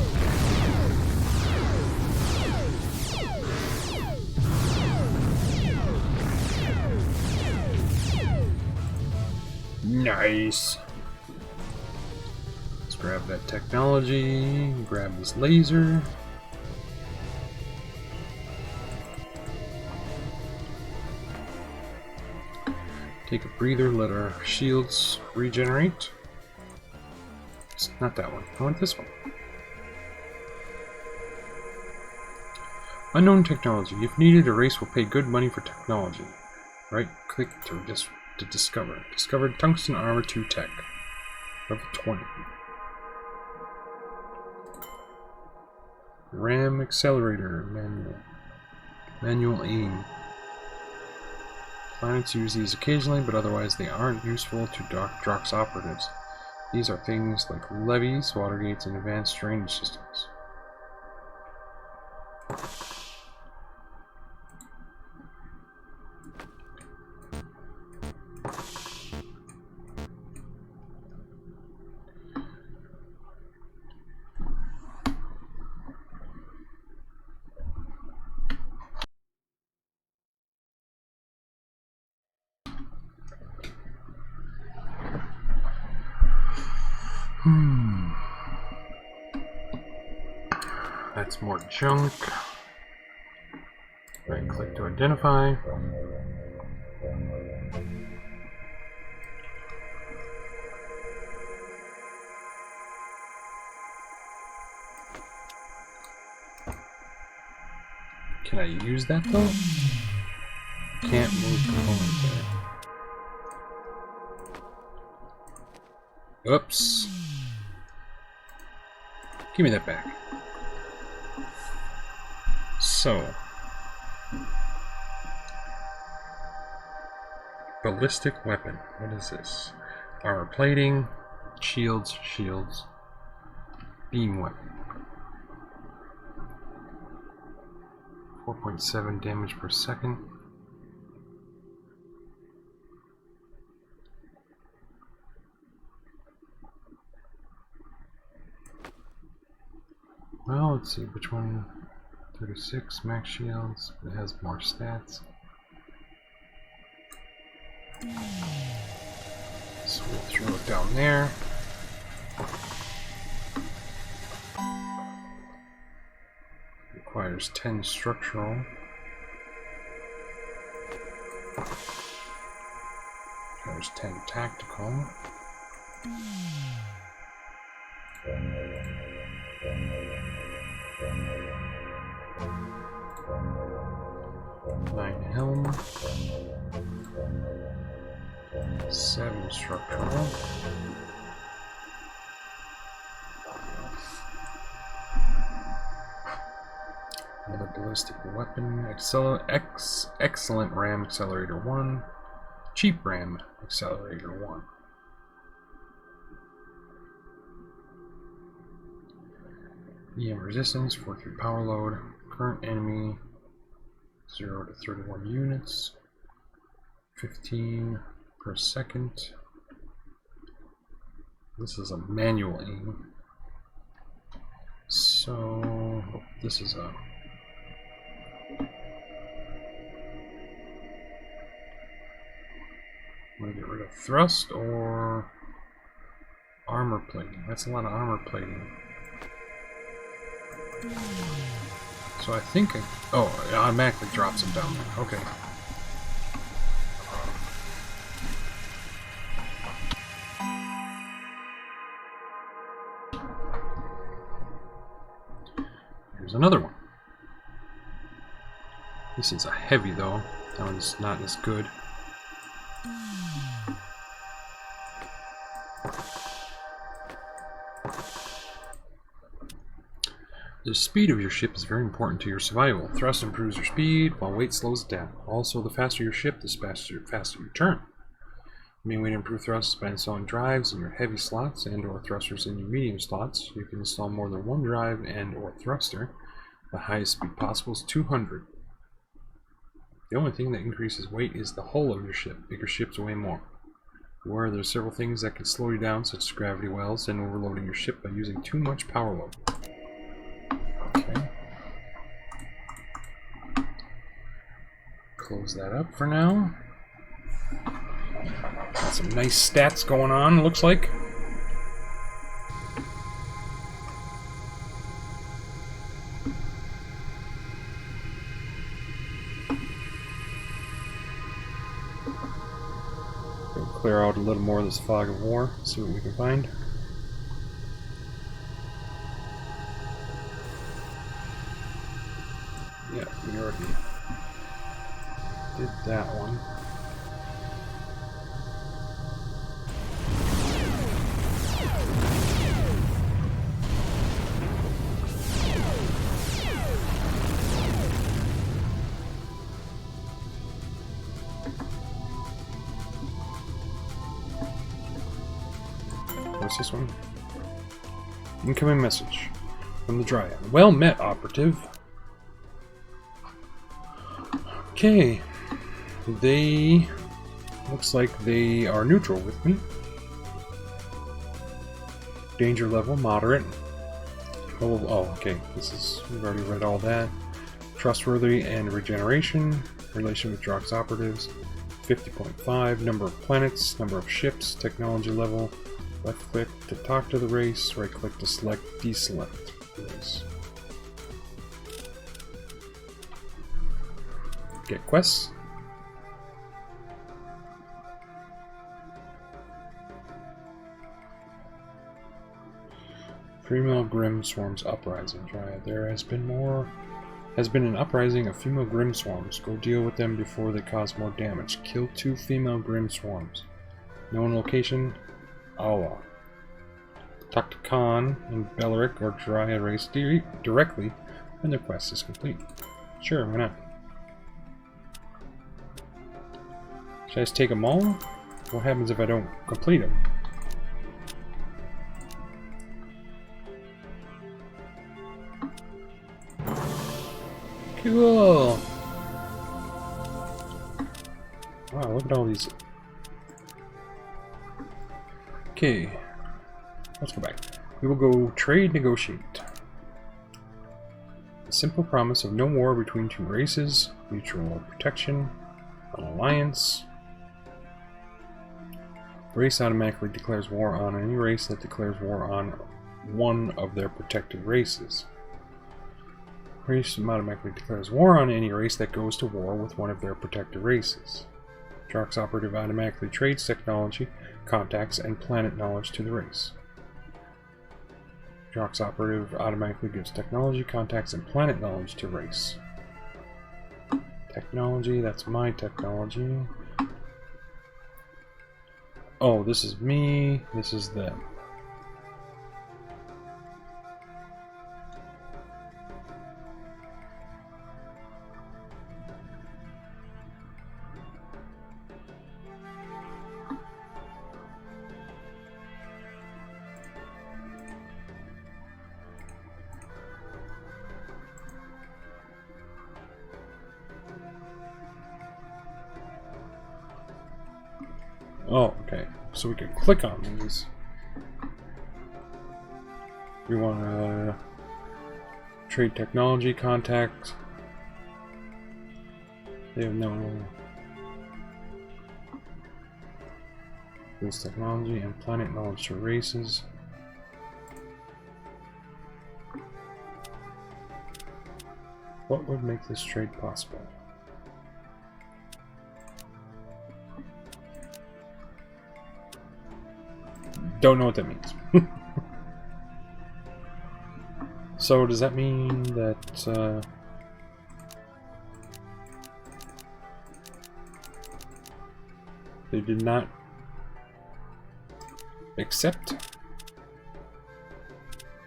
Nice. Grab that technology, grab this laser. Take a breather, let our shields regenerate. It's not that one. I want this one. Unknown technology. If needed, a race will pay good money for technology. Right click to discover. Discovered tungsten armor 2 tech. Level 20. RAM accelerator. Manual aim. Planets use these occasionally, but otherwise they aren't useful to Drox Operatives. These are things like levees, water gates, and advanced drainage systems. That's more junk. Right click to identify. Can I use that though? Can't move component there. Oops. Give me that back. So, ballistic weapon. What is this? Armor plating, shields, beam weapon. 4.7 damage per second. Well, let's see which one. 36 max shields. It has more stats. So we'll throw it down there. Requires 10 structural. Requires 10 tactical. Nine helm, 7 structural, another ballistic weapon, excellent RAM accelerator 1, cheap RAM accelerator 1. EM resistance, 4-3 power load, current enemy 0 to 31 units, 15 per second. This is a manual aim. So, this is a... I'm going to get rid of thrust or armor plating. That's a lot of armor plating. So I think oh, it automatically drops them down there. Okay. Here's another one. This is a heavy though. That one's not as good. The speed of your ship is very important to your survival. Thrust improves your speed, while weight slows it down. Also, the faster your ship, the faster your turn. The main way to improve thrust is by installing drives in your heavy slots and/or thrusters in your medium slots. You can install more than one drive and/or thruster. The highest speed possible is 200. The only thing that increases weight is the hull of your ship. Bigger ships weigh more. Beware, there are several things that can slow you down, such as gravity wells and overloading your ship by using too much power load. Okay. Close that up for now. Got some nice stats going on, looks like. clear out a little more of this fog of war, see what we can find. Yeah, we already did that one. What's this one? Incoming message from the Dryad. Well met, Operative. Okay. They... looks like they are neutral with me. Danger level, moderate. Oh, okay. This is... we've already read all that. Trustworthy and regeneration. Relation with Drox Operatives. 50.5. Number of planets. Number of ships. Technology level. Left click to talk to the race, right click to select, deselect race. Get quests. Female Grim Swarms Uprising. Dryad. There has been an uprising of female Grim Swarms. Go deal with them before they cause more damage. Kill 2 female Grim Swarms. Known location. Allah. Talk to Khan and Belleric or Dryad race directly when their quest is complete. Sure, why not? Should I just take them all? What happens if I don't complete them? Cool! Wow, look at all these. Okay, let's go back. We will go trade negotiate. A simple promise of no war between 2 races, mutual protection, an alliance. Race automatically declares war on any race that declares war on one of their protected races. Race automatically declares war on any race that goes to war with one of their protected races. Drox Operative automatically trades technology, contacts, and planet knowledge to the race. Drox Operative automatically gives technology, contacts, and planet knowledge to race. Technology, that's my technology. Oh, this is me, this is them. Oh, okay. So we can click on these. We want to trade technology, contact. They have no. This technology and planet knowledge to races. What would make this trade possible? Don't know what that means. So does that mean that they did not accept?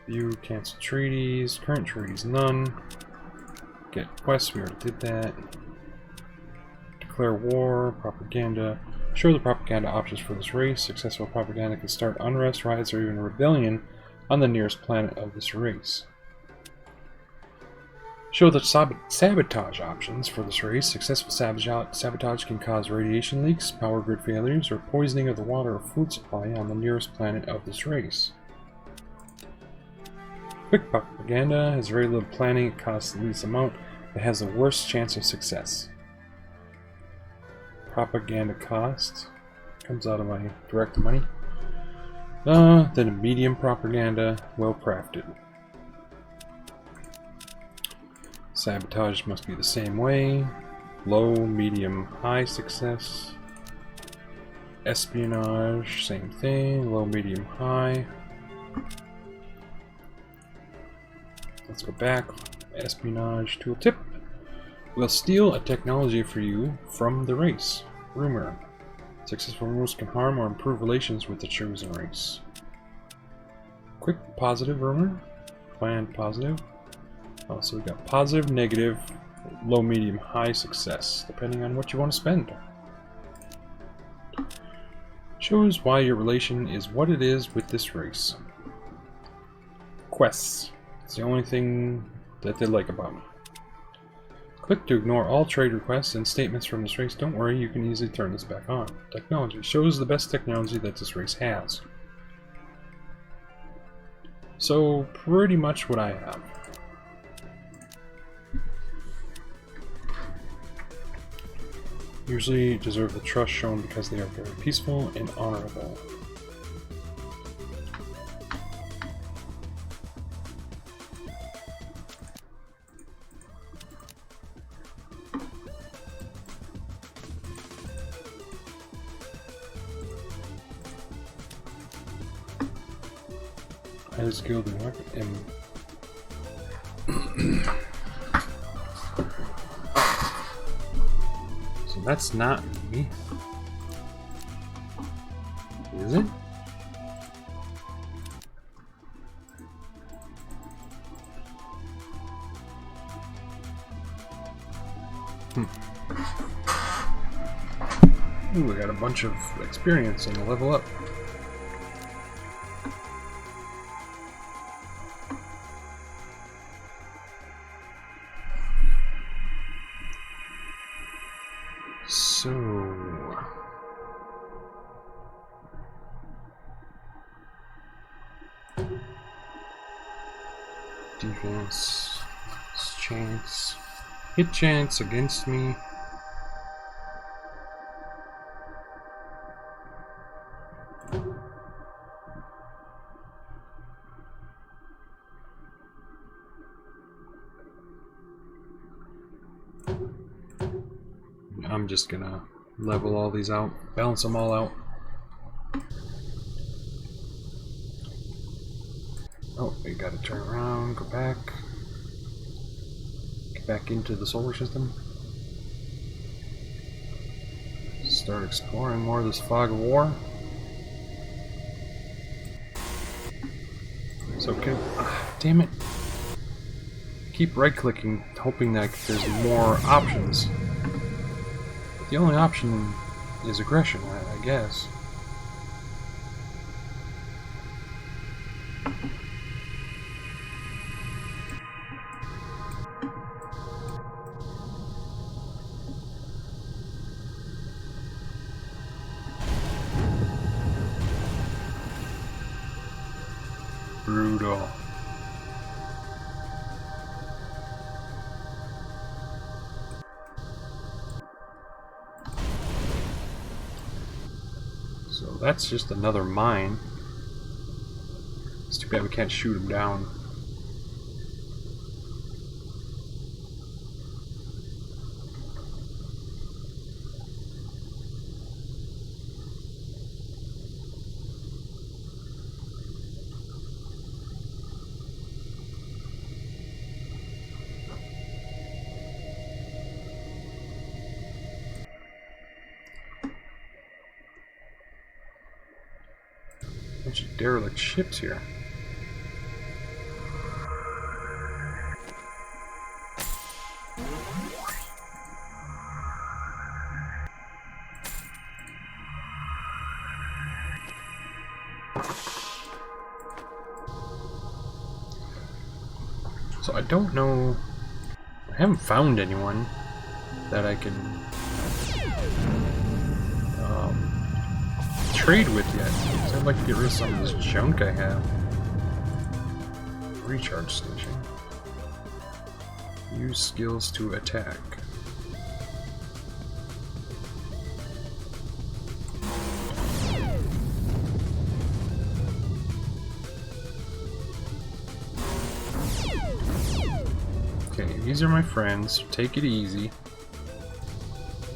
View, cancel treaties, current treaties, none. Get quests, we already did that. Declare war, propaganda. Show the propaganda options for this race. Successful propaganda can start unrest, riots, or even a rebellion on the nearest planet of this race. Show the sabotage options for this race. Successful sabotage can cause radiation leaks, power grid failures, or poisoning of the water or food supply on the nearest planet of this race. Quick propaganda has very little planning, it costs the least amount, it has the worst chance of success. Propaganda cost comes out of my direct money. Then a medium propaganda, well crafted. Sabotage must be the same way. Low, medium, high success. Espionage, same thing. Low, medium, high. Let's go back. Espionage tooltip. We'll steal a technology for you from the race. Rumor. Successful rumors can harm or improve relations with the chosen race. Quick positive rumor. Planned positive. Oh, so we got positive, negative, low, medium, high success, depending on what you want to spend. Shows why your relation is what it is with this race. Quests. It's the only thing that they like about me. Click to ignore all trade requests and statements from this race. Don't worry, you can easily turn this back on. Technology. Shows the best technology that this race has. So, pretty much what I have. Usually deserve the trust shown because they are very peaceful and honorable. As guild and weapon So that's not me. Is it? Ooh, I got a bunch of experience and a level up. So, defense, chance, hit chance against me. I'm just gonna level all these out, balance them all out. Oh, we gotta turn around, go back. Get back into the solar system. Start exploring more of this fog of war. So damn it. Keep right-clicking, hoping that there's more options. The only option is aggression, I guess. Brutal. So that's just another mine. It's too bad we can't shoot him down. Bunch of derelict ships here. So I don't know. I haven't found anyone that I can trade with yet. So I'd like to get rid of some of this junk I have. Recharge station. Use skills to attack. Okay, these are my friends. Take it easy.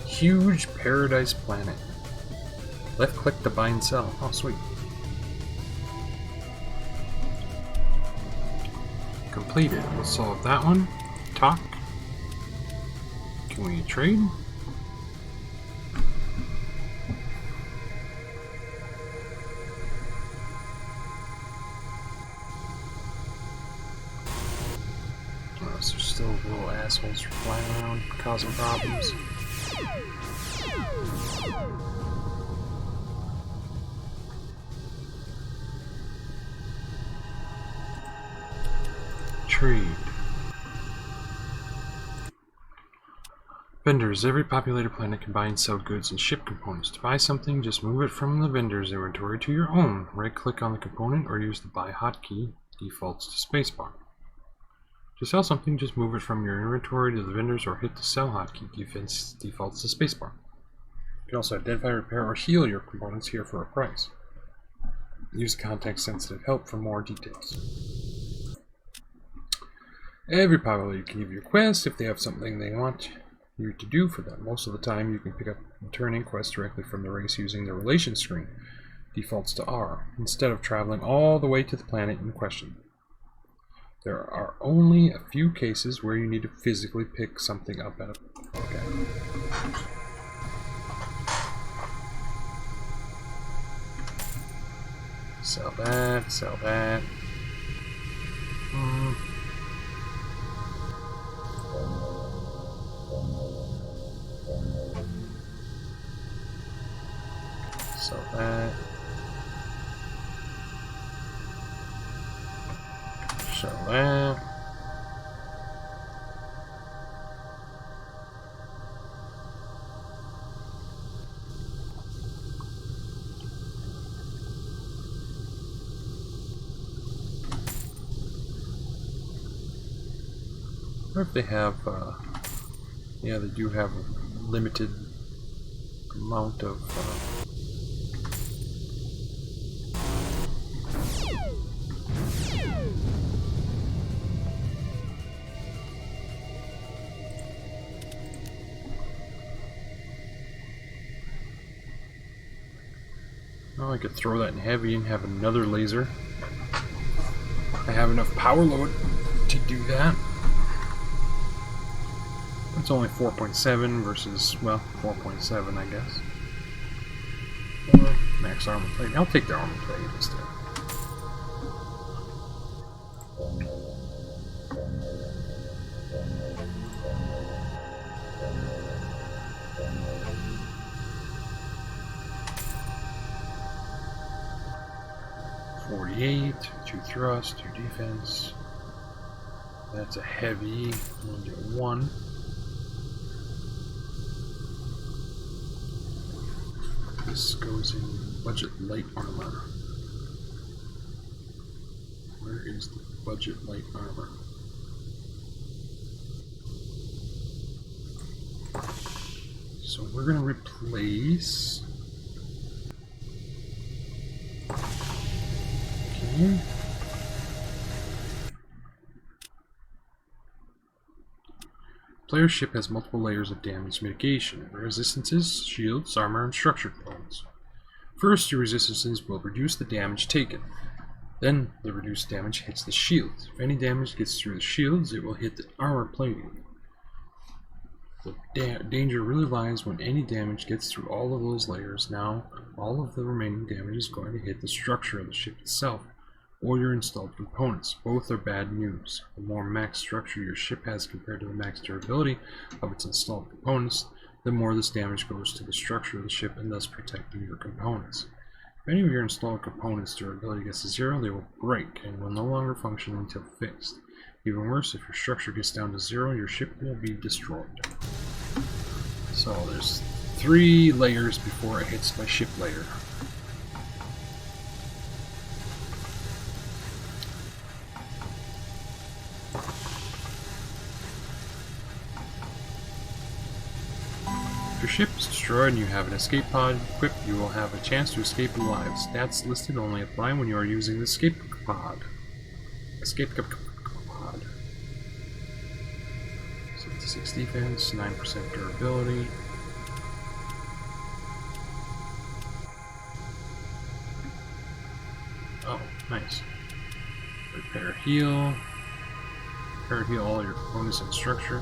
Huge paradise planet. Left click to buy and sell. Oh, sweet. Completed. We'll solve that one. Talk. Can we trade? Oh, so there's still little assholes flying around causing problems. Trade. Vendors. Every populated planet can buy and sell goods and ship components. To buy something, just move it from the vendor's inventory to your own. Right-click on the component or use the buy hotkey. Defaults to spacebar. To sell something, just move it from your inventory to the vendor's or hit the sell hotkey. Defaults to spacebar. You can also identify, repair, or heal your components here for a price. Use context-sensitive help for more details. Every populator can give you a quest if they have something they want you to do for them. Most of the time, you can pick up and turn in quests directly from the race using the relations screen. Defaults to R, instead of traveling all the way to the planet in question. There are only a few cases where you need to physically pick something up at a... Okay. Sell that, sell that. Sell that. Sell that. Or if they have, yeah, they do have a limited amount of, oh, I could throw that in heavy and have another laser. I have enough power load to do that. It's only 4.7 versus, well, 4.7, I guess. Or max armor plate. I'll take the armor plate instead. .48, 2 thrust, 2 defense. That's a heavy. We'll do 1. This goes in budget light armor. Where is the budget light armor? So we're going to replace... Okay. Player's ship has multiple layers of damage mitigation: resistances, shields, armor, and structure components. First, your resistances will reduce the damage taken. Then, the reduced damage hits the shields. If any damage gets through the shields, it will hit the armor plating. The danger really lies when any damage gets through all of those layers. Now, all of the remaining damage is going to hit the structure of the ship itself, or your installed components. Both are bad news. The more max structure your ship has compared to the max durability of its installed components, the more this damage goes to the structure of the ship and thus protecting your components. If any of your installed components' durability gets to 0, they will break and will no longer function until fixed. Even worse, if your structure gets down to 0, your ship will be destroyed. So there's 3 layers before it hits my ship layer. If your ship is destroyed and you have an escape pod equipped, you will have a chance to escape alive. Stats listed only apply when you are using the escape pod. Escape pod. 76 defense, 9% durability. Nice. Repair heal. Repair heal all your bonus and structure.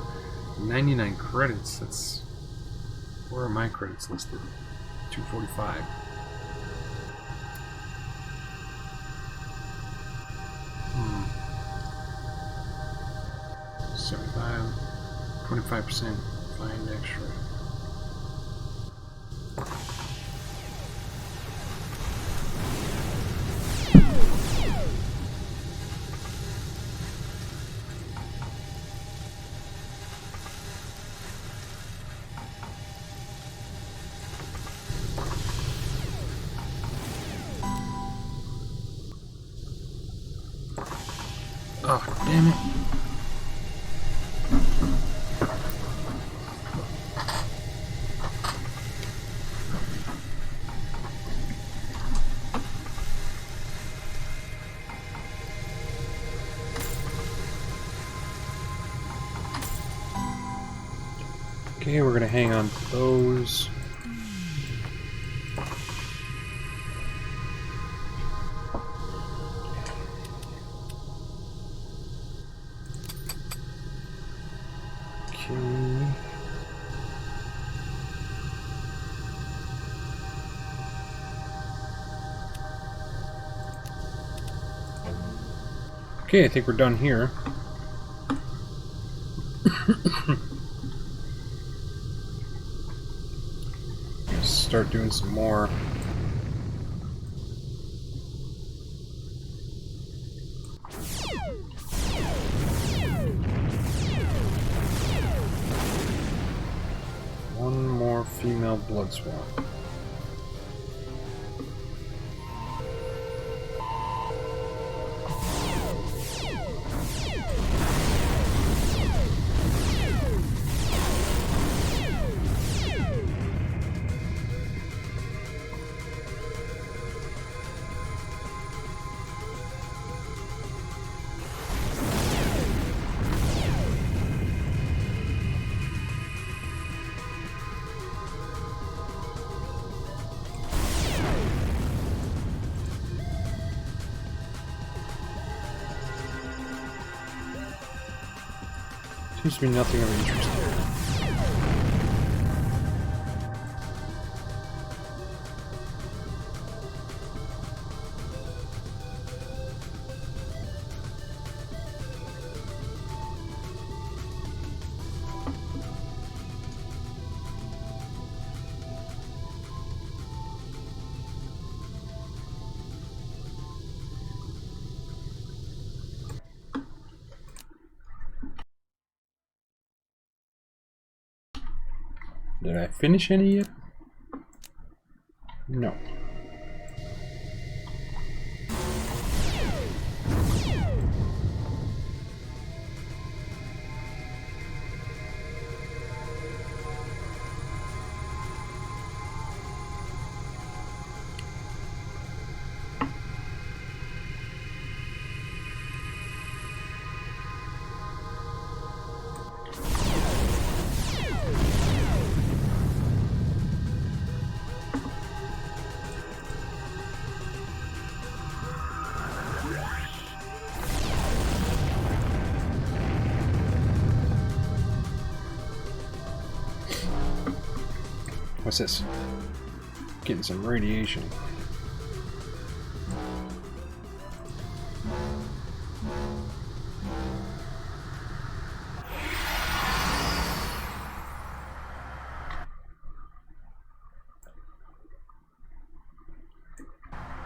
99 credits. That's... Where are my credits listed? 245. Hmm. 75. 25%. Find extra. Oh, damn it. Okay, we're gonna hang on to those. Okay, I think we're done here. Start doing some more. One more female blood swan. Seems to be nothing of interest here. Did I finish any yet? No. What's this? Getting some radiation.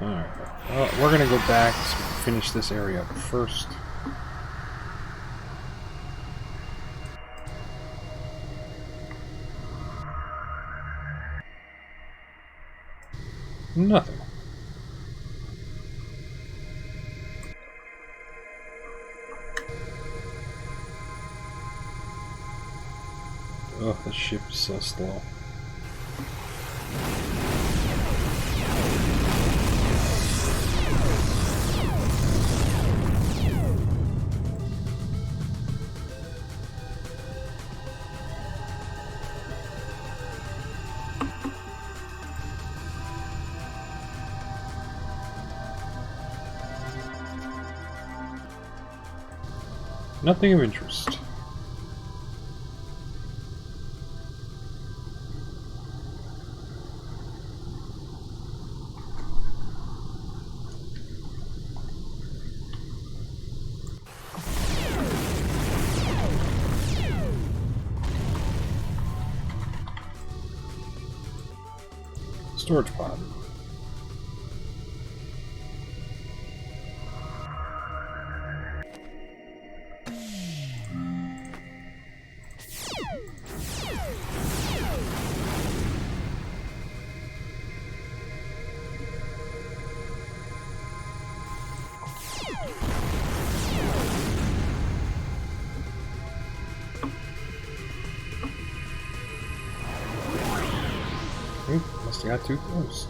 Alright, well, we're gonna go back to finish this area up first. Nothing. Oh, the ship is so slow. Nothing of interest. Storage pod. Must have got too close.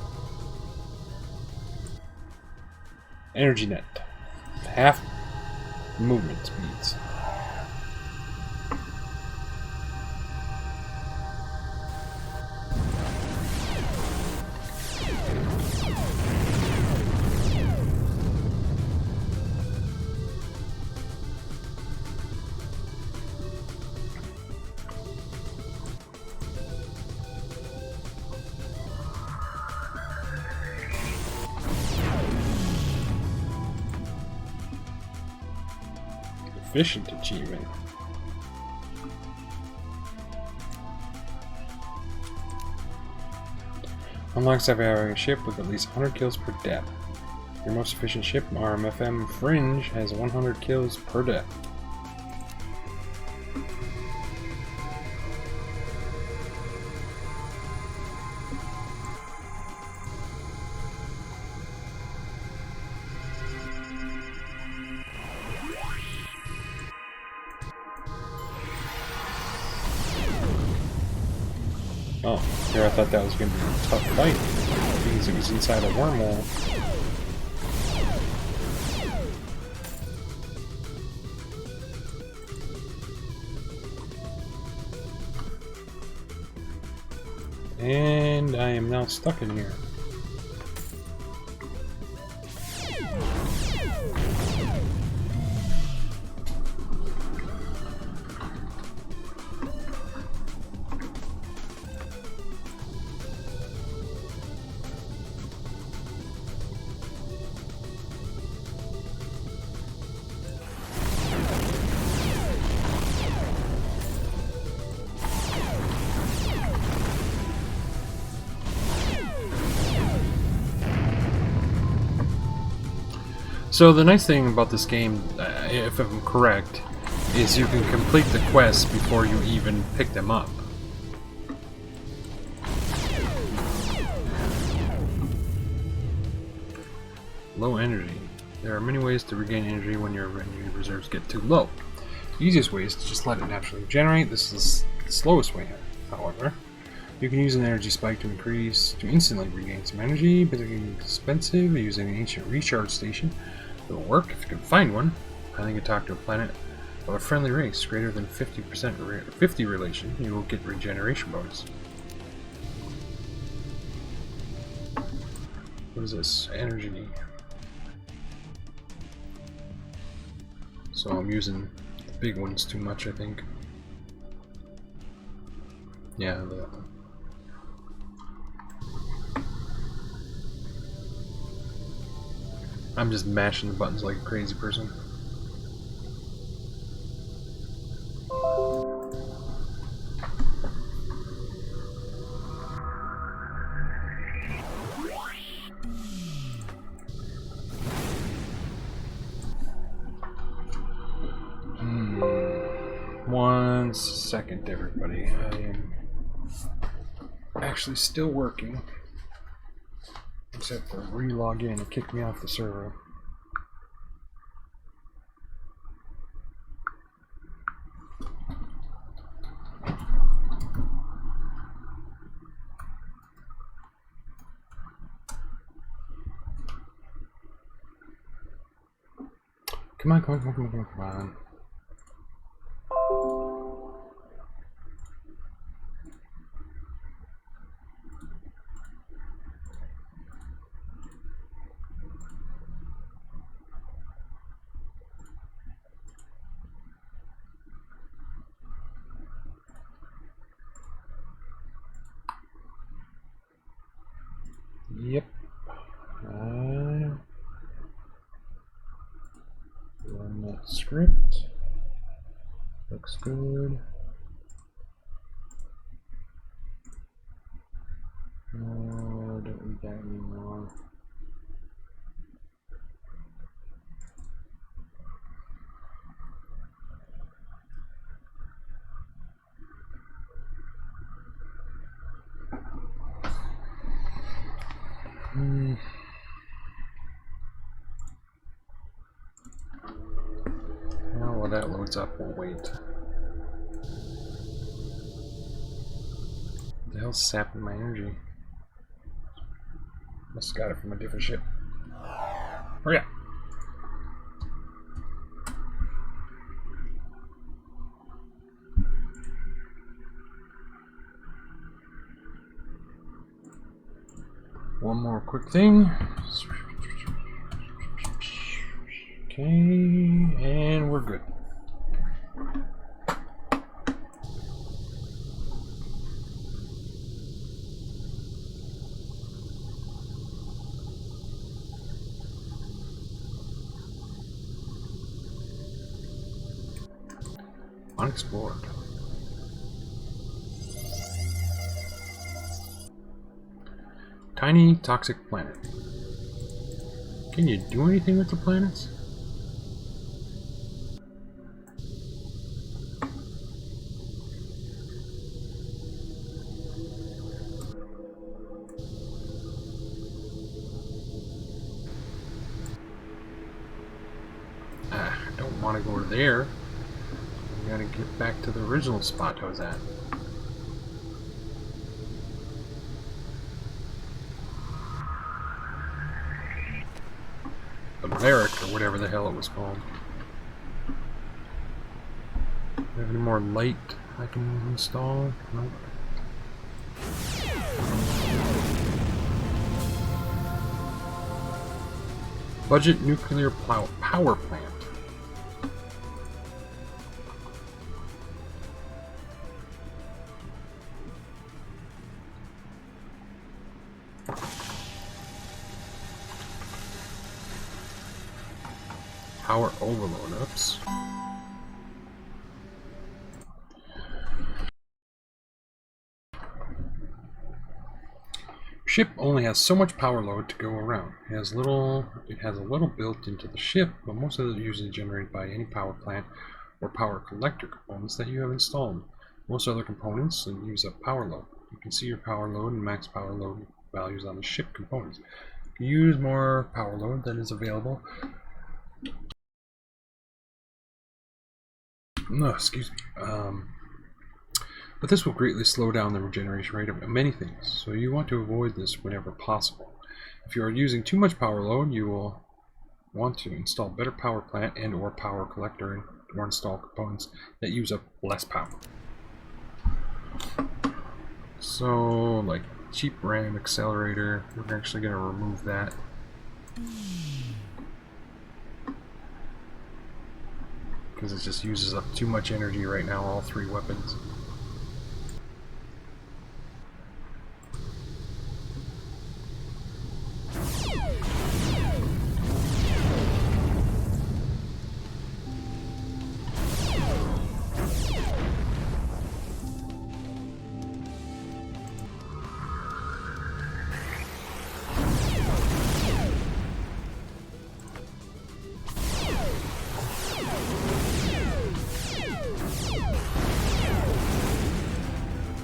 Energy net. Half movement speeds. Efficient achievement. Unlocks having a ship with at least 100 kills per death. Your most efficient ship, RMFM Fringe, has 100 kills per death. Oh, here I thought that was going to be a tough fight because it was inside a wormhole. And I am now stuck in here. So the nice thing about this game, if I'm correct, is you can complete the quests before you even pick them up. Low energy. There are many ways to regain energy when your energy reserves get too low. The easiest way is to just let it naturally regenerate. This is the slowest way, however. You can use an energy spike to instantly regain some energy, but they're expensive. Using an ancient recharge station will work if you can find one. I think you talk to a planet of a friendly race greater than 50 relation. You will get regeneration bonus. What is this? Energy. So I'm using the big ones too much, I think. Yeah, that one. I'm just mashing the buttons like a crazy person. One second, everybody. I am actually still working. Except for re-log in and kick me off the server. Come on, come on, come on, come on, come on. that script. Looks good. Oh, don't need that anymore. Now while that loads up, we'll wait. What the hell's sapping my energy? Must have got it from a different ship. Oh yeah. One more quick thing. Okay, and we're good. Unexplored. Tiny toxic planet. Can you do anything with the planets? I don't want to go there. I gotta get back to the original spot I was at. The barrack, or whatever the hell it was called. Do I have any more light I can install? Nope. Budget nuclear power plant. Power overload ups. Ship only has so much power load to go around. It has a little built into the ship, but most of it is usually generated by any power plant or power collector components that you have installed. Most other components use up power load. You can see your power load and max power load values on the ship components. You use more power load than is available. No, excuse me. But this will greatly slow down the regeneration rate of many things, so you want to avoid this whenever possible. If you are using too much power load, you will want to install better power plant and or power collector or install components that use up less power. So, like cheap RAM accelerator, we're actually going to remove that. Because it just uses up too much energy right now, all three weapons.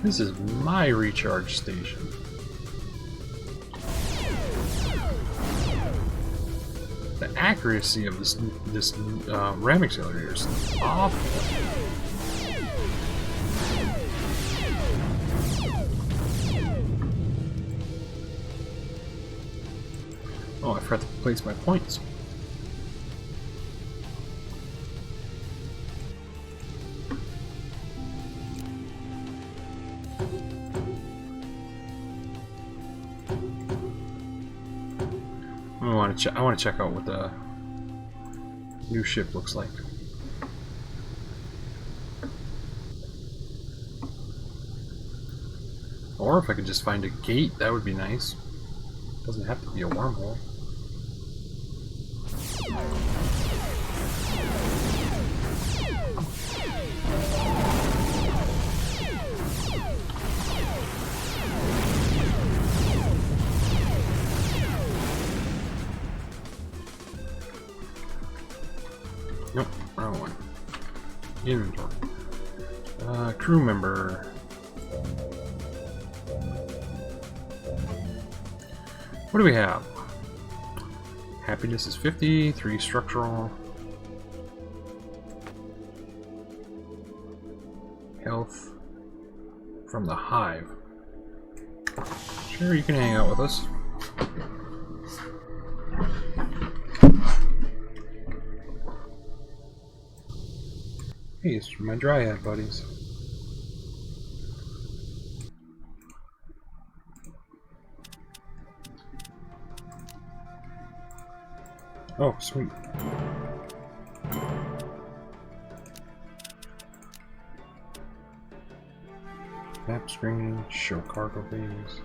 This is my recharge station. The accuracy of this RAM accelerator is awful. Oh, I forgot to place my points. I want to check out what the new ship looks like. Or if I could just find a gate, that would be nice. Doesn't have to be a wormhole. Nope, wrong one. Inventory. Crew member. What do we have? Happiness is 50, 3 structural. Health from the hive. Sure, you can hang out with us. Hey, it's my dryad buddies. Oh, sweet. Map screen, show cargo bays.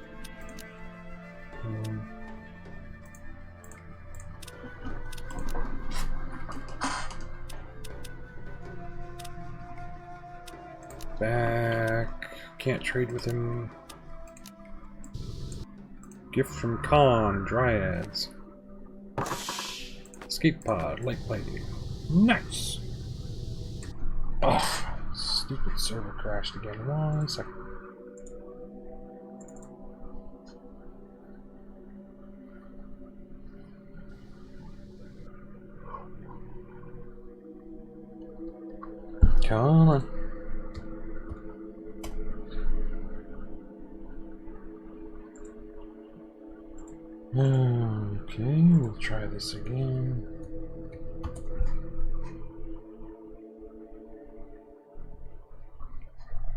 Back. Can't trade with him. Gift from Khan, Dryads. Escape pod, light lighting. Nice! Oh, stupid server crashed again. 1 second. Come on. Okay, we'll try this again.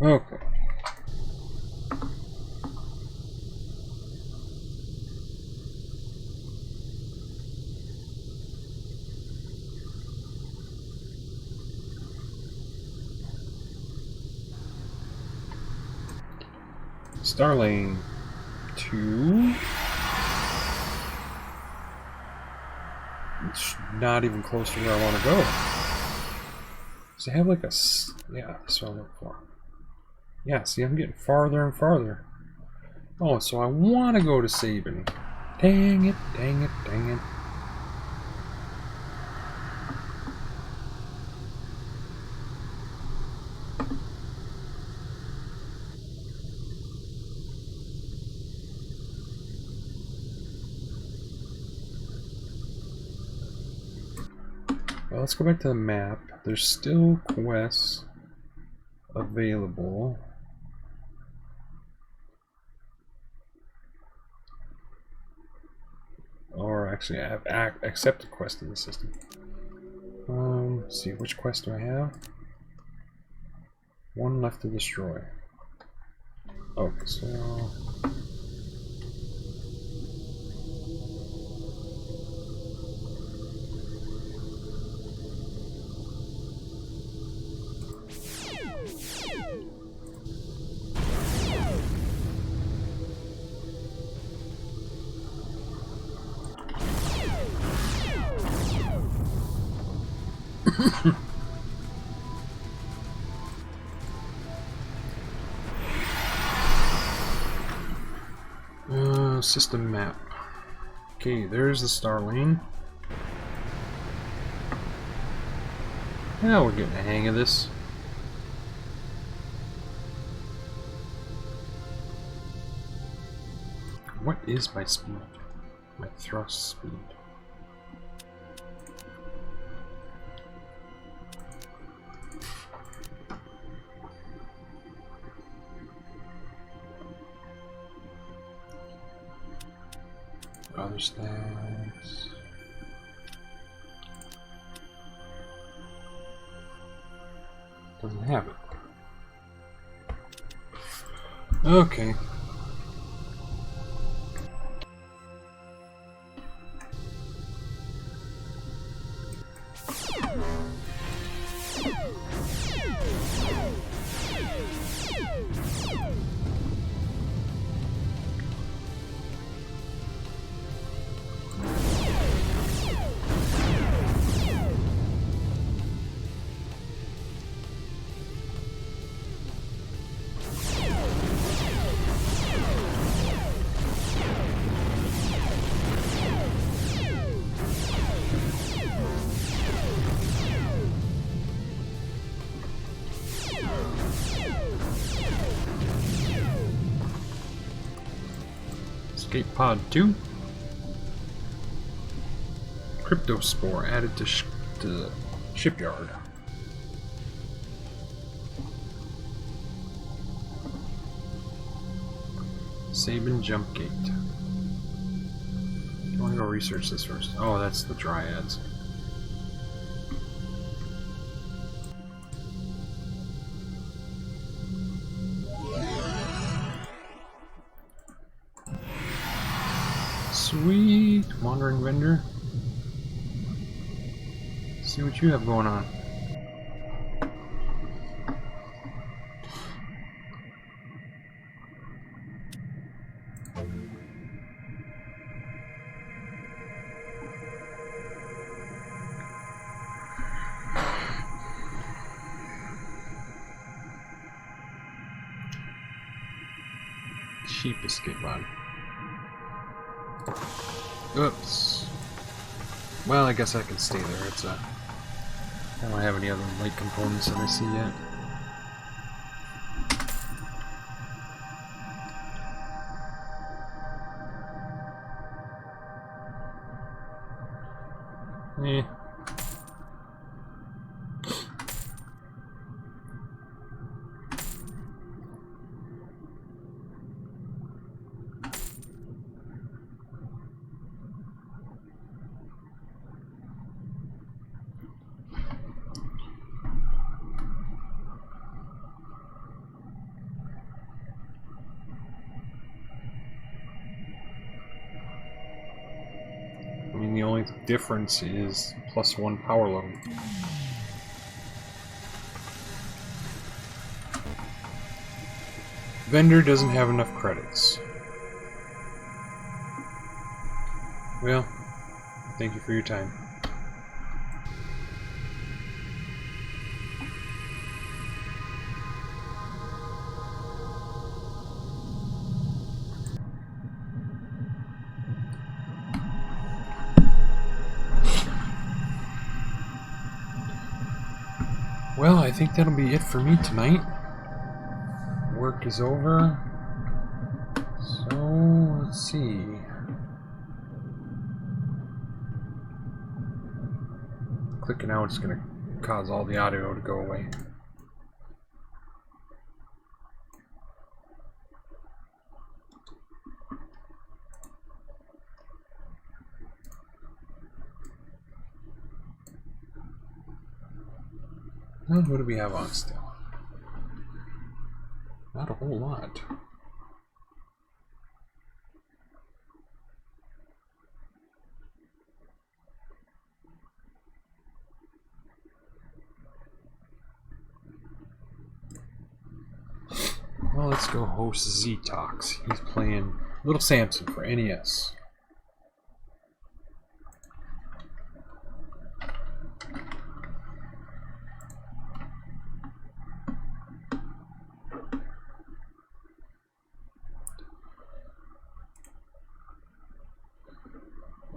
Okay. Starlane 2. It's not even close to where I want to go. Does it have like a... Yeah, that's what I'm looking for. Yeah, see, I'm getting farther and farther. Oh, so I want to go to Sabin. Dang it, dang it, dang it. Well, let's go back to the map. There's still quests available. Or actually, I have accepted quest in the system. Let's see, which quest do I have? One left to destroy. Okay, so... System map. Okay, there's the starlane. Now we're getting the hang of this. What is my speed? My thrust speed. Other stats. Doesn't have it. Okay. Escape pod 2. Cryptospore added to the shipyard. Sabin jump gate. I want to go research this first. Oh, that's the dryads. Sweet wandering vendor. See what you have going on. Sheep escape pod. Oops. Well, I guess I can stay there. It's a. I don't have any other light components that I see yet. Eh. I mean, the only difference is +1 power load. Vendor doesn't have enough credits. Well, thank you for your time. Well, I think that'll be it for me tonight. Work is over. So, let's see. Clicking out is going to cause all the audio to go away. Well, what do we have on still? Not a whole lot. Well, let's go host Z-Tox. He's playing Little Samson for NES.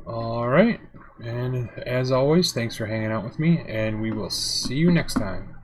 Alright, and as always, thanks for hanging out with me, and we will see you next time.